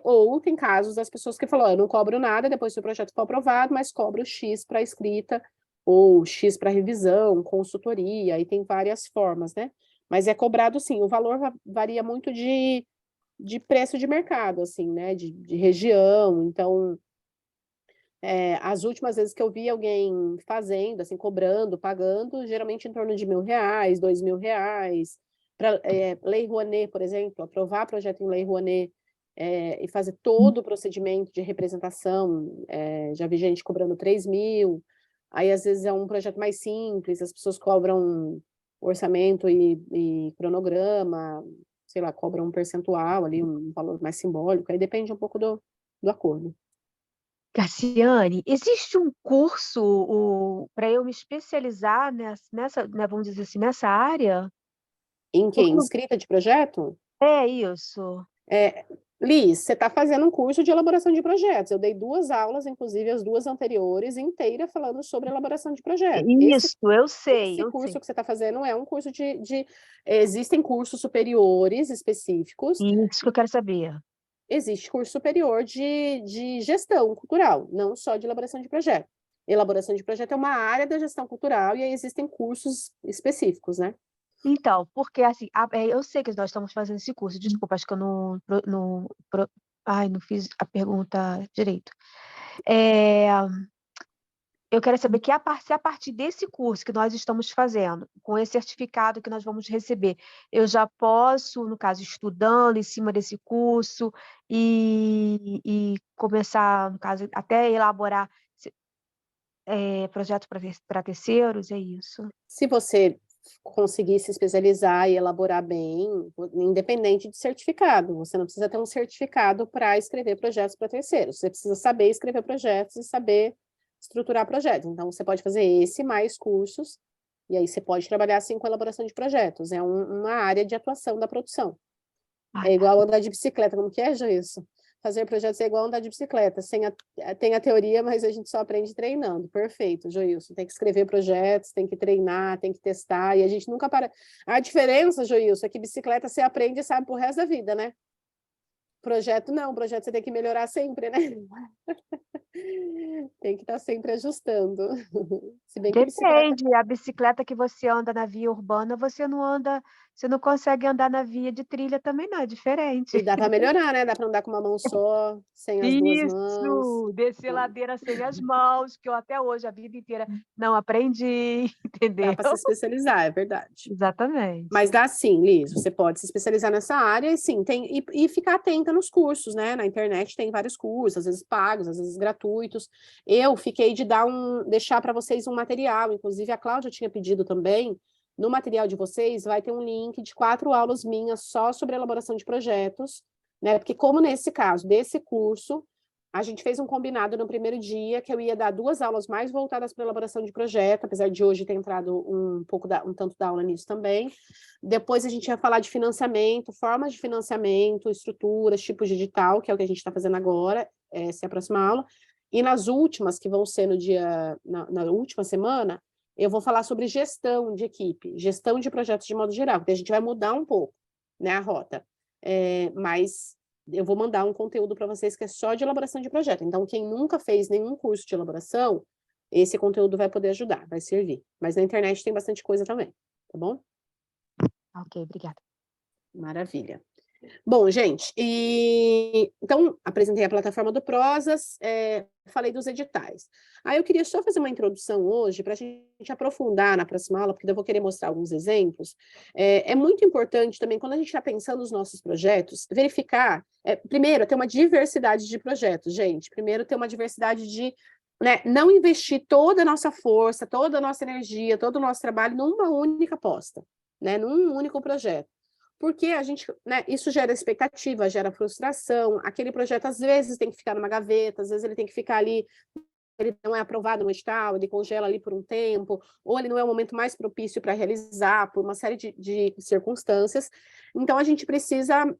Ou tem casos das pessoas que falam, eu não cobro nada depois que o projeto for aprovado, mas cobro X para a escrita ou X para revisão, consultoria, aí tem várias formas, né? Mas é cobrado, sim, o valor varia muito de preço de mercado, assim, né? De região, então, as últimas vezes que eu vi alguém fazendo, assim, cobrando, pagando, geralmente em torno de R$ 1.000, R$ 2.000, para Lei Rouanet, por exemplo, aprovar projeto em Lei Rouanet, e fazer todo o procedimento de representação, já vi gente cobrando 3.000, aí às vezes é um projeto mais simples, as pessoas cobram orçamento e cronograma, sei lá, cobram um percentual ali, um valor mais simbólico, aí depende um pouco do acordo. Cassiane, existe um curso para eu me especializar nessa, né, vamos dizer assim, nessa área? Em que? Porque Escrita de projeto? é isso. Liz, você está fazendo um curso de elaboração de projetos. Eu dei 2 aulas, inclusive as 2 anteriores, inteira falando sobre elaboração de projeto. Isso, eu sei, Esse eu curso sei. que você está fazendo é um curso existem cursos superiores específicos. Isso que eu quero saber. Existe curso superior de gestão cultural, não só de elaboração de projeto. Elaboração de projeto é uma área da gestão cultural e aí existem cursos específicos, né? Então, porque assim, eu sei que nós estamos fazendo esse curso, desculpa, acho que eu não fiz a pergunta direito. Eu quero saber que se a partir desse curso que nós estamos fazendo, com esse certificado que nós vamos receber, eu já posso, no caso, estudando em cima desse curso e começar, no caso, até elaborar projeto para terceiros, é isso? Se você conseguir se especializar e elaborar bem, independente de certificado, você não precisa ter um certificado para escrever projetos para terceiros, você precisa saber escrever projetos e saber estruturar projetos. Então, você pode fazer esse mais cursos, e aí você pode trabalhar assim com elaboração de projetos, é uma área de atuação da produção. É igual andar de bicicleta, como que é, Joilson? Fazer projetos é igual andar de bicicleta, tem a teoria, mas a gente só aprende treinando. Perfeito, Joilson. Tem que escrever projetos, tem que treinar, tem que testar, e a gente nunca para. A diferença, Joilson, é que bicicleta você aprende e sabe pro resto da vida, né? Projeto não, projeto você tem que melhorar sempre, né? Tem que estar sempre ajustando. Se bem que bicicleta... Depende, a bicicleta que você anda na via urbana, você não consegue andar na via de trilha também não, é diferente. E dá para melhorar, né? Dá para andar com uma mão só, sem as 2 mãos. Isso, descer ladeira sem as mãos, que eu até hoje, a vida inteira, não aprendi, Dá entendeu? para se especializar, é verdade. Exatamente. Mas dá sim, Liz, você pode se especializar nessa área e sim, e ficar atenta nos cursos, né? Na internet tem vários cursos, às vezes pagos, às vezes gratuitos. Eu fiquei de deixar para vocês um material, inclusive a Cláudia tinha pedido também, no material de vocês vai ter um link de 4 aulas minhas só sobre elaboração de projetos, né? Porque como nesse caso, desse curso, a gente fez um combinado no primeiro dia que eu ia dar 2 aulas mais voltadas para elaboração de projeto, apesar de hoje ter entrado um tanto da aula nisso também. Depois a gente ia falar de financiamento, formas de financiamento, estruturas, tipos de edital, que é o que a gente está fazendo agora, essa é a próxima aula. E nas últimas, que vão ser na última semana, eu vou falar sobre gestão de equipe, gestão de projetos de modo geral, porque a gente vai mudar um pouco, né, a rota. Mas eu vou mandar um conteúdo para vocês que é só de elaboração de projeto. Então, quem nunca fez nenhum curso de elaboração, esse conteúdo vai poder ajudar, vai servir. Mas na internet tem bastante coisa também, tá bom? Ok, obrigada. Maravilha. Bom, gente, então apresentei a plataforma do Prosas, falei dos editais. Aí eu queria só fazer uma introdução hoje para a gente aprofundar na próxima aula, porque eu vou querer mostrar alguns exemplos. É muito importante também, quando a gente está pensando nos nossos projetos, verificar, primeiro, ter uma diversidade de projetos, gente. Primeiro, ter uma diversidade de, né, não investir toda a nossa força, toda a nossa energia, todo o nosso trabalho numa única aposta, né, num único projeto. Porque a gente, né, isso gera expectativa, gera frustração, aquele projeto às vezes tem que ficar numa gaveta, às vezes ele tem que ficar ali, ele não é aprovado no edital, ele congela ali por um tempo, ou ele não é o momento mais propício para realizar, por uma série de circunstâncias. Então, a gente precisa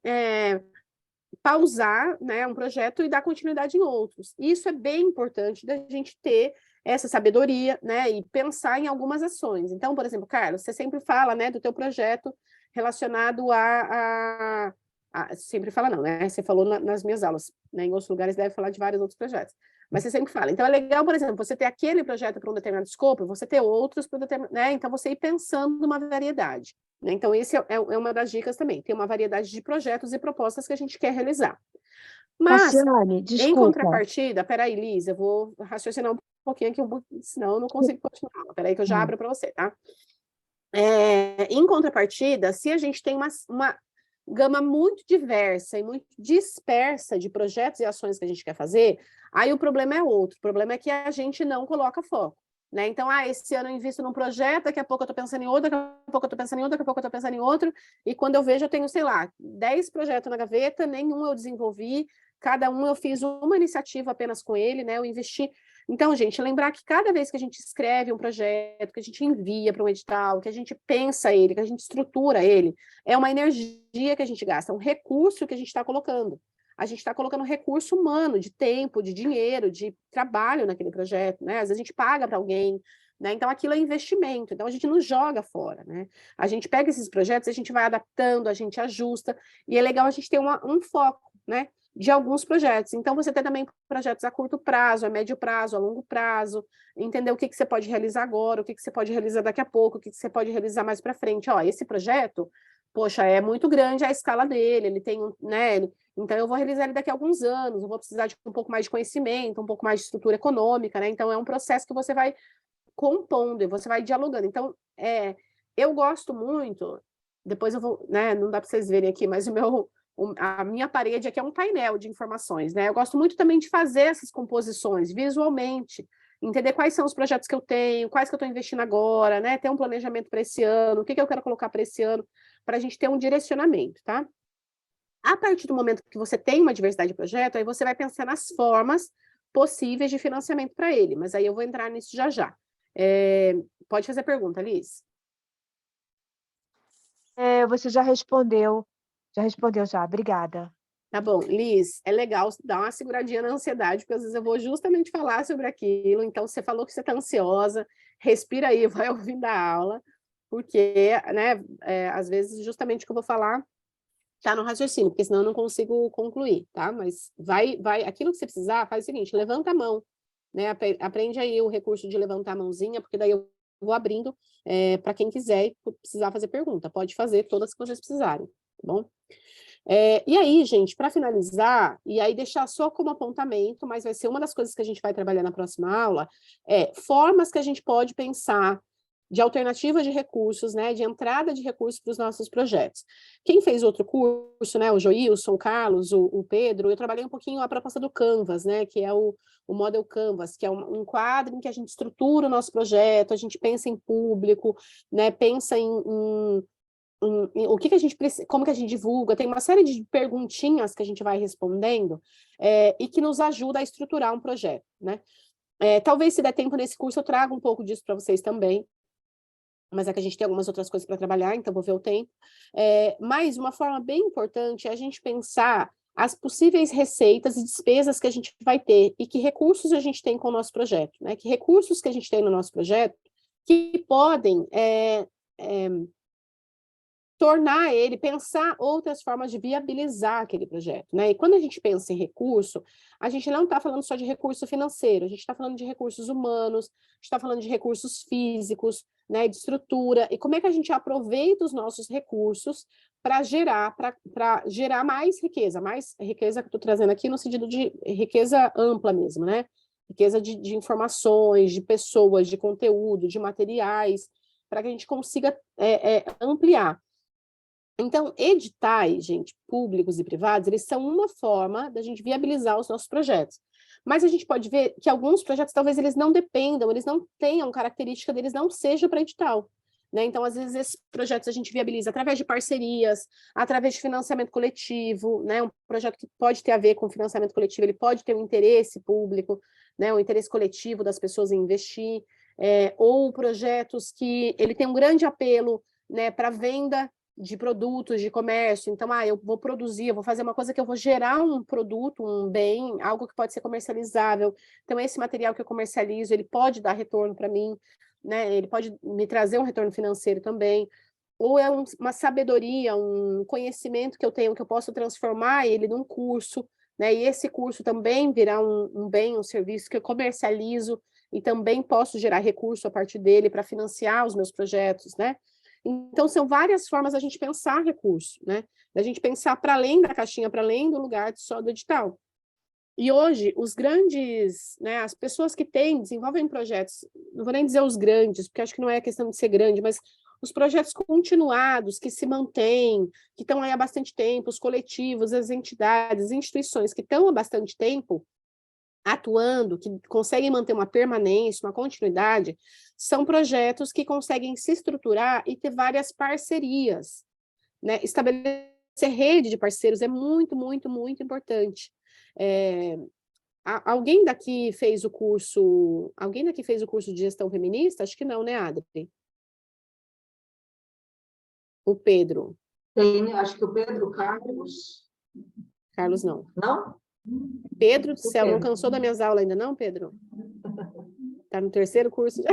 pausar, né, um projeto e dar continuidade em outros. E isso é bem importante da gente ter essa sabedoria, né, e pensar em algumas ações. Então, por exemplo, Carlos, você sempre fala, né, do teu projeto relacionado sempre fala não, né? Você falou nas minhas aulas, né? Em outros lugares deve falar de vários outros projetos. Mas você sempre fala. Então, é legal, por exemplo, você ter aquele projeto para um determinado escopo, você ter outros para determinado, né? Então, você ir pensando numa variedade, né? Então, esse é uma das dicas também. Tem uma variedade de projetos e propostas que a gente quer realizar. Mas, Cassiane, em desculpa. contrapartida, peraí, Liz, eu vou raciocinar um pouquinho aqui, senão eu não consigo continuar. Peraí que eu já abro para você, tá? Em contrapartida, se a gente tem uma gama muito diversa e muito dispersa de projetos e ações que a gente quer fazer, aí o problema é outro. O problema é que a gente não coloca foco, né? Então, esse ano eu invisto num projeto, daqui a pouco eu estou pensando em outro, daqui a pouco eu estou pensando em outro, daqui a pouco eu estou pensando em outro, e quando eu vejo, eu tenho, sei lá, 10 projetos na gaveta, nenhum eu desenvolvi, cada um eu fiz uma iniciativa apenas com ele, né? Eu investi. Então, gente, lembrar que cada vez que a gente escreve um projeto, que a gente envia para um edital, que a gente pensa ele, que a gente estrutura ele, é uma energia que a gente gasta, um recurso que a gente está colocando. A gente está colocando recurso humano, de tempo, de dinheiro, de trabalho naquele projeto, né? Às vezes a gente paga para alguém, né? Então aquilo é investimento, então a gente não joga fora, né? A gente pega esses projetos, a gente vai adaptando, a gente ajusta, e é legal a gente ter um foco, né? De alguns projetos. Então, você tem também projetos a curto prazo, a médio prazo, a longo prazo, entender o que você pode realizar agora, o que você pode realizar daqui a pouco, o que você pode realizar mais para frente. Ó, esse projeto, poxa, é muito grande a escala dele, ele tem, né? Então, eu vou realizar ele daqui a alguns anos, eu vou precisar de um pouco mais de conhecimento, um pouco mais de estrutura econômica, né? Então, é um processo que você vai compondo e você vai dialogando. Então, eu gosto muito, depois eu vou, né? Não dá para vocês verem aqui, mas a minha parede aqui é um painel de informações, né? Eu gosto muito também de fazer essas composições visualmente, entender quais são os projetos que eu tenho, quais que eu estou investindo agora, né? Ter um planejamento para esse ano, o que eu quero colocar para esse ano, para a gente ter um direcionamento, tá? A partir do momento que você tem uma diversidade de projeto, aí você vai pensar nas formas possíveis de financiamento para ele, mas aí eu vou entrar nisso já já. Pode fazer pergunta, Liz? Você já respondeu. Já respondeu, já. Obrigada. Tá bom, Liz, é legal dar uma seguradinha na ansiedade, porque às vezes eu vou justamente falar sobre aquilo, então você falou que você está ansiosa, respira aí, vai ouvindo a aula, porque, né, às vezes justamente o que eu vou falar tá no raciocínio, porque senão eu não consigo concluir, tá? Mas aquilo que você precisar, faz o seguinte, levanta a mão, né, aprende aí o recurso de levantar a mãozinha, porque daí eu vou abrindo para quem quiser e precisar fazer pergunta, pode fazer todas que vocês precisarem, tá bom? E aí, gente, para finalizar, e aí deixar só como apontamento, mas vai ser uma das coisas que a gente vai trabalhar na próxima aula, formas que a gente pode pensar de alternativa de recursos, né, de entrada de recursos para os nossos projetos. Quem fez outro curso, né, o Joilson, o Carlos, o Pedro, eu trabalhei um pouquinho a proposta do Canvas, né, que é o Model Canvas, que é um quadro em que a gente estrutura o nosso projeto, a gente pensa em público, né, pensa o que a gente precisa, como que a gente divulga, tem uma série de perguntinhas que a gente vai respondendo e que nos ajuda a estruturar um projeto, né? Talvez, se der tempo nesse curso, eu traga um pouco disso para vocês também, mas é que a gente tem algumas outras coisas para trabalhar, então vou ver o tempo. Mas uma forma bem importante é a gente pensar as possíveis receitas e despesas que a gente vai ter e que recursos a gente tem com o nosso projeto, né? Que recursos que a gente tem no nosso projeto que podem tornar ele, pensar outras formas de viabilizar aquele projeto, né? E quando a gente pensa em recurso, a gente não está falando só de recurso financeiro, a gente está falando de recursos humanos, a gente está falando de recursos físicos, né, de estrutura, e como é que a gente aproveita os nossos recursos para gerar mais riqueza que eu estou trazendo aqui no sentido de riqueza ampla mesmo, né? Riqueza de informações, de pessoas, de conteúdo, de materiais, para que a gente consiga ampliar. Então, editais, gente, públicos e privados, eles são uma forma da gente viabilizar os nossos projetos. Mas a gente pode ver que alguns projetos, talvez eles não dependam, eles não tenham característica deles, não seja para edital, né? Então, às vezes, esses projetos a gente viabiliza através de parcerias, através de financiamento coletivo, né? Um projeto que pode ter a ver com financiamento coletivo, ele pode ter um interesse público, né? Um interesse coletivo das pessoas em investir, ou projetos que ele tem um grande apelo, né, para venda de produtos, de comércio. Então, eu vou produzir, eu vou fazer uma coisa que eu vou gerar um produto, um bem, algo que pode ser comercializável. Então, esse material que eu comercializo, ele pode dar retorno para mim, né? Ele pode me trazer um retorno financeiro também. Ou é uma sabedoria, um conhecimento que eu tenho, que eu posso transformar ele num curso, né? E esse curso também virá um bem, um serviço que eu comercializo e também posso gerar recurso a partir dele para financiar os meus projetos, né? Então, são várias formas da gente pensar recurso, né? Da gente pensar para além da caixinha, para além do lugar só do edital. E hoje, os grandes, né, as pessoas que desenvolvem projetos, não vou nem dizer os grandes, porque acho que não é questão de ser grande, mas os projetos continuados, que se mantêm, que estão aí há bastante tempo, os coletivos, as entidades, as instituições que estão há bastante tempo atuando, que conseguem manter uma permanência, uma continuidade, são projetos que conseguem se estruturar e ter várias parcerias, né? Estabelecer rede de parceiros é muito, muito, muito importante. Alguém daqui fez o curso de gestão feminista? Acho que não, né, Adri? O Pedro. Tem, acho que o Pedro Carlos. Carlos, não. Não? Pedro do céu, não Pedro. cansou das minhas aulas ainda não, Pedro? Tá no terceiro curso já.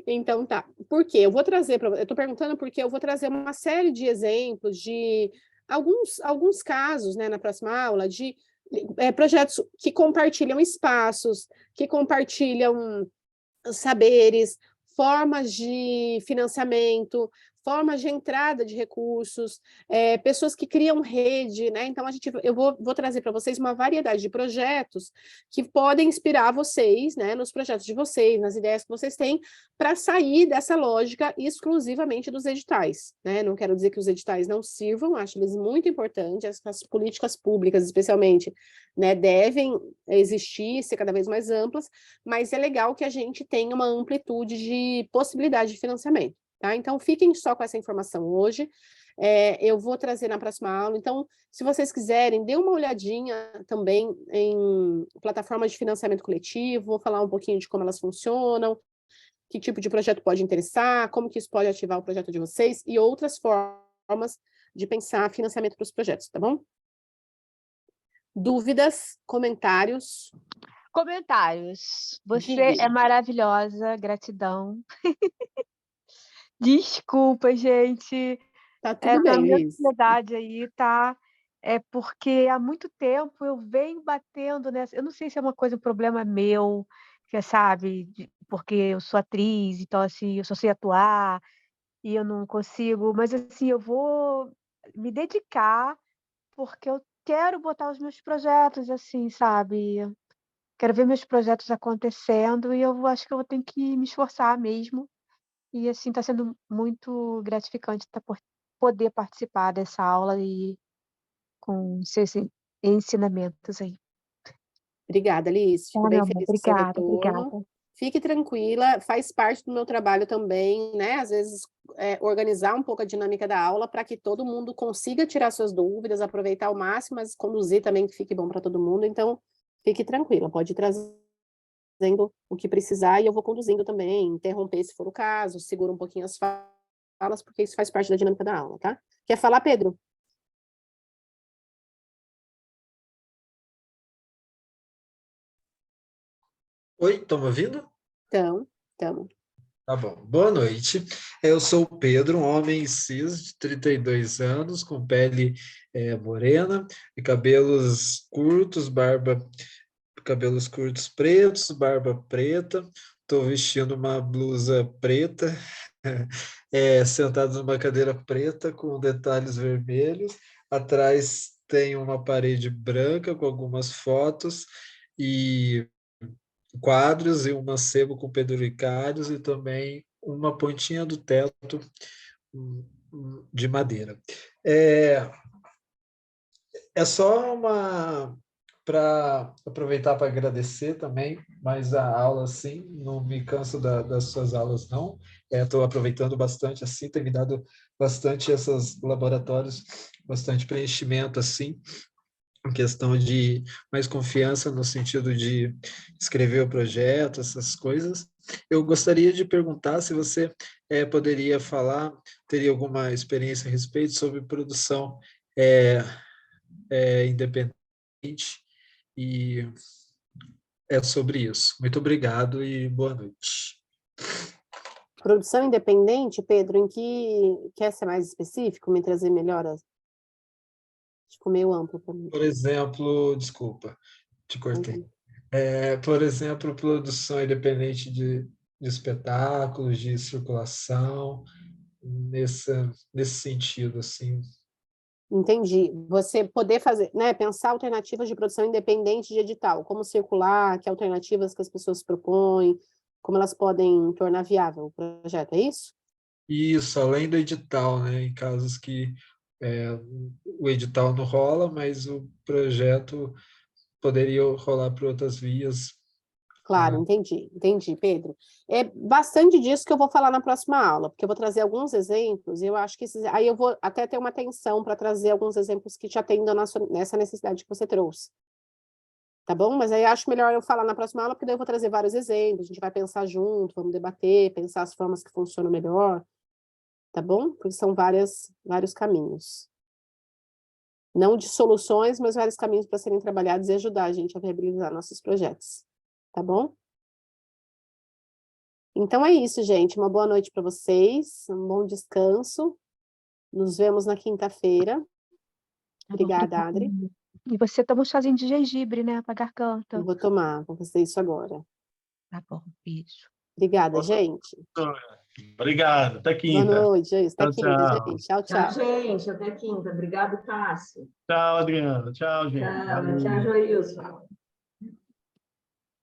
Então tá. Por quê? Eu estou perguntando porque eu vou trazer uma série de exemplos de alguns casos, né, na próxima aula, de projetos que compartilham espaços, que compartilham saberes, formas de financiamento, formas de entrada de recursos, pessoas que criam rede, né? Então, eu vou trazer para vocês uma variedade de projetos que podem inspirar vocês, né, nos projetos de vocês, nas ideias que vocês têm, para sair dessa lógica exclusivamente dos editais, né? Não quero dizer que os editais não sirvam, acho eles muito importantes, as políticas públicas, especialmente, né, devem existir, ser cada vez mais amplas, mas é legal que a gente tenha uma amplitude de possibilidade de financiamento. Tá? Então, fiquem só com essa informação hoje. Eu vou trazer na próxima aula. Então, se vocês quiserem, dê uma olhadinha também em plataformas de financiamento coletivo, vou falar um pouquinho de como elas funcionam, que tipo de projeto pode interessar, como que isso pode ativar o projeto de vocês e outras formas de pensar financiamento para os projetos, tá bom? Dúvidas, comentários? Comentários. Você Diga. é maravilhosa, gratidão. Desculpa, gente. Tá tudo Essa bem, minha Liz. ansiedade aí tá. É porque há muito tempo eu venho batendo nessa. Eu não sei se é uma coisa, um problema meu, que sabe, porque eu sou atriz, então assim, eu só sei atuar e eu não consigo, mas assim, eu vou me dedicar porque eu quero botar os meus projetos assim, sabe? Quero ver meus projetos acontecendo e eu acho que eu vou ter que me esforçar mesmo. E assim, está sendo muito gratificante poder participar dessa aula e com seus ensinamentos aí. Obrigada, Liz. Fico Tá, bem meu amor, feliz com o seu obrigada, retorno. obrigada. Fique tranquila, faz parte do meu trabalho também, né? Às vezes, organizar um pouco a dinâmica da aula para que todo mundo consiga tirar suas dúvidas, aproveitar ao máximo, mas conduzir também que fique bom para todo mundo. Então, fique tranquila, pode ir trazendo o que precisar e eu vou conduzindo também, interromper se for o caso, segura um pouquinho as falas, porque isso faz parte da dinâmica da aula, tá? Quer falar, Pedro? Oi, estão me ouvindo? Então, estamos. Tá bom. Boa noite. Eu sou o Pedro, um homem cis de 32 anos, com pele morena e cabelos curtos pretos, barba preta. Estou vestindo uma blusa preta, sentado numa cadeira preta com detalhes vermelhos. Atrás tem uma parede branca com algumas fotos e quadros e um mancebo com penduricalhos e também uma pontinha do teto de madeira. É só para aproveitar para agradecer também, mas a aula, sim, não me canso das suas aulas, não. Estou aproveitando bastante, assim, tem me dado bastante esses laboratórios, bastante preenchimento, assim, em questão de mais confiança no sentido de escrever o projeto, essas coisas. Eu gostaria de perguntar se você poderia falar, teria alguma experiência a respeito sobre produção independente, e é sobre isso. Muito obrigado e boa noite. Produção independente, Pedro, em que quer ser mais específico, me trazer melhor ficou meio amplo para mim. Por exemplo, desculpa, te cortei. Por exemplo, produção independente de espetáculos, de circulação, nesse sentido, assim. Entendi. Você poder fazer, né, pensar alternativas de produção independente de edital, como circular, que alternativas que as pessoas propõem, como elas podem tornar viável o projeto, é isso? Isso, além do edital, né, em casos que o edital não rola, mas o projeto poderia rolar por outras vias. Claro, entendi, Pedro. É bastante disso que eu vou falar na próxima aula, porque eu vou trazer alguns exemplos, e eu acho que aí eu vou até ter uma atenção para trazer alguns exemplos que te atendam nessa necessidade que você trouxe. Tá bom? Mas aí acho melhor eu falar na próxima aula, porque daí eu vou trazer vários exemplos, a gente vai pensar junto, vamos debater, pensar as formas que funcionam melhor, tá bom? Porque são vários caminhos. Não de soluções, mas vários caminhos para serem trabalhados e ajudar a gente a viabilizar nossos projetos. Tá bom? Então é isso, gente. Uma boa noite para vocês, um bom descanso. Nos vemos na quinta-feira. Obrigada, Adri. E você toma um chazinho de gengibre, né, para garganta. Eu vou tomar, vou fazer isso agora. Tá bom, beijo. Obrigada, gente. Obrigado, até quinta. Boa noite, é isso. Até quinta, Tchau. gente. Tchau, Tchau, tchau. gente. Até quinta. Obrigado, Cássio. Tchau, Adriana. Tchau, gente. Tchau, Joilson.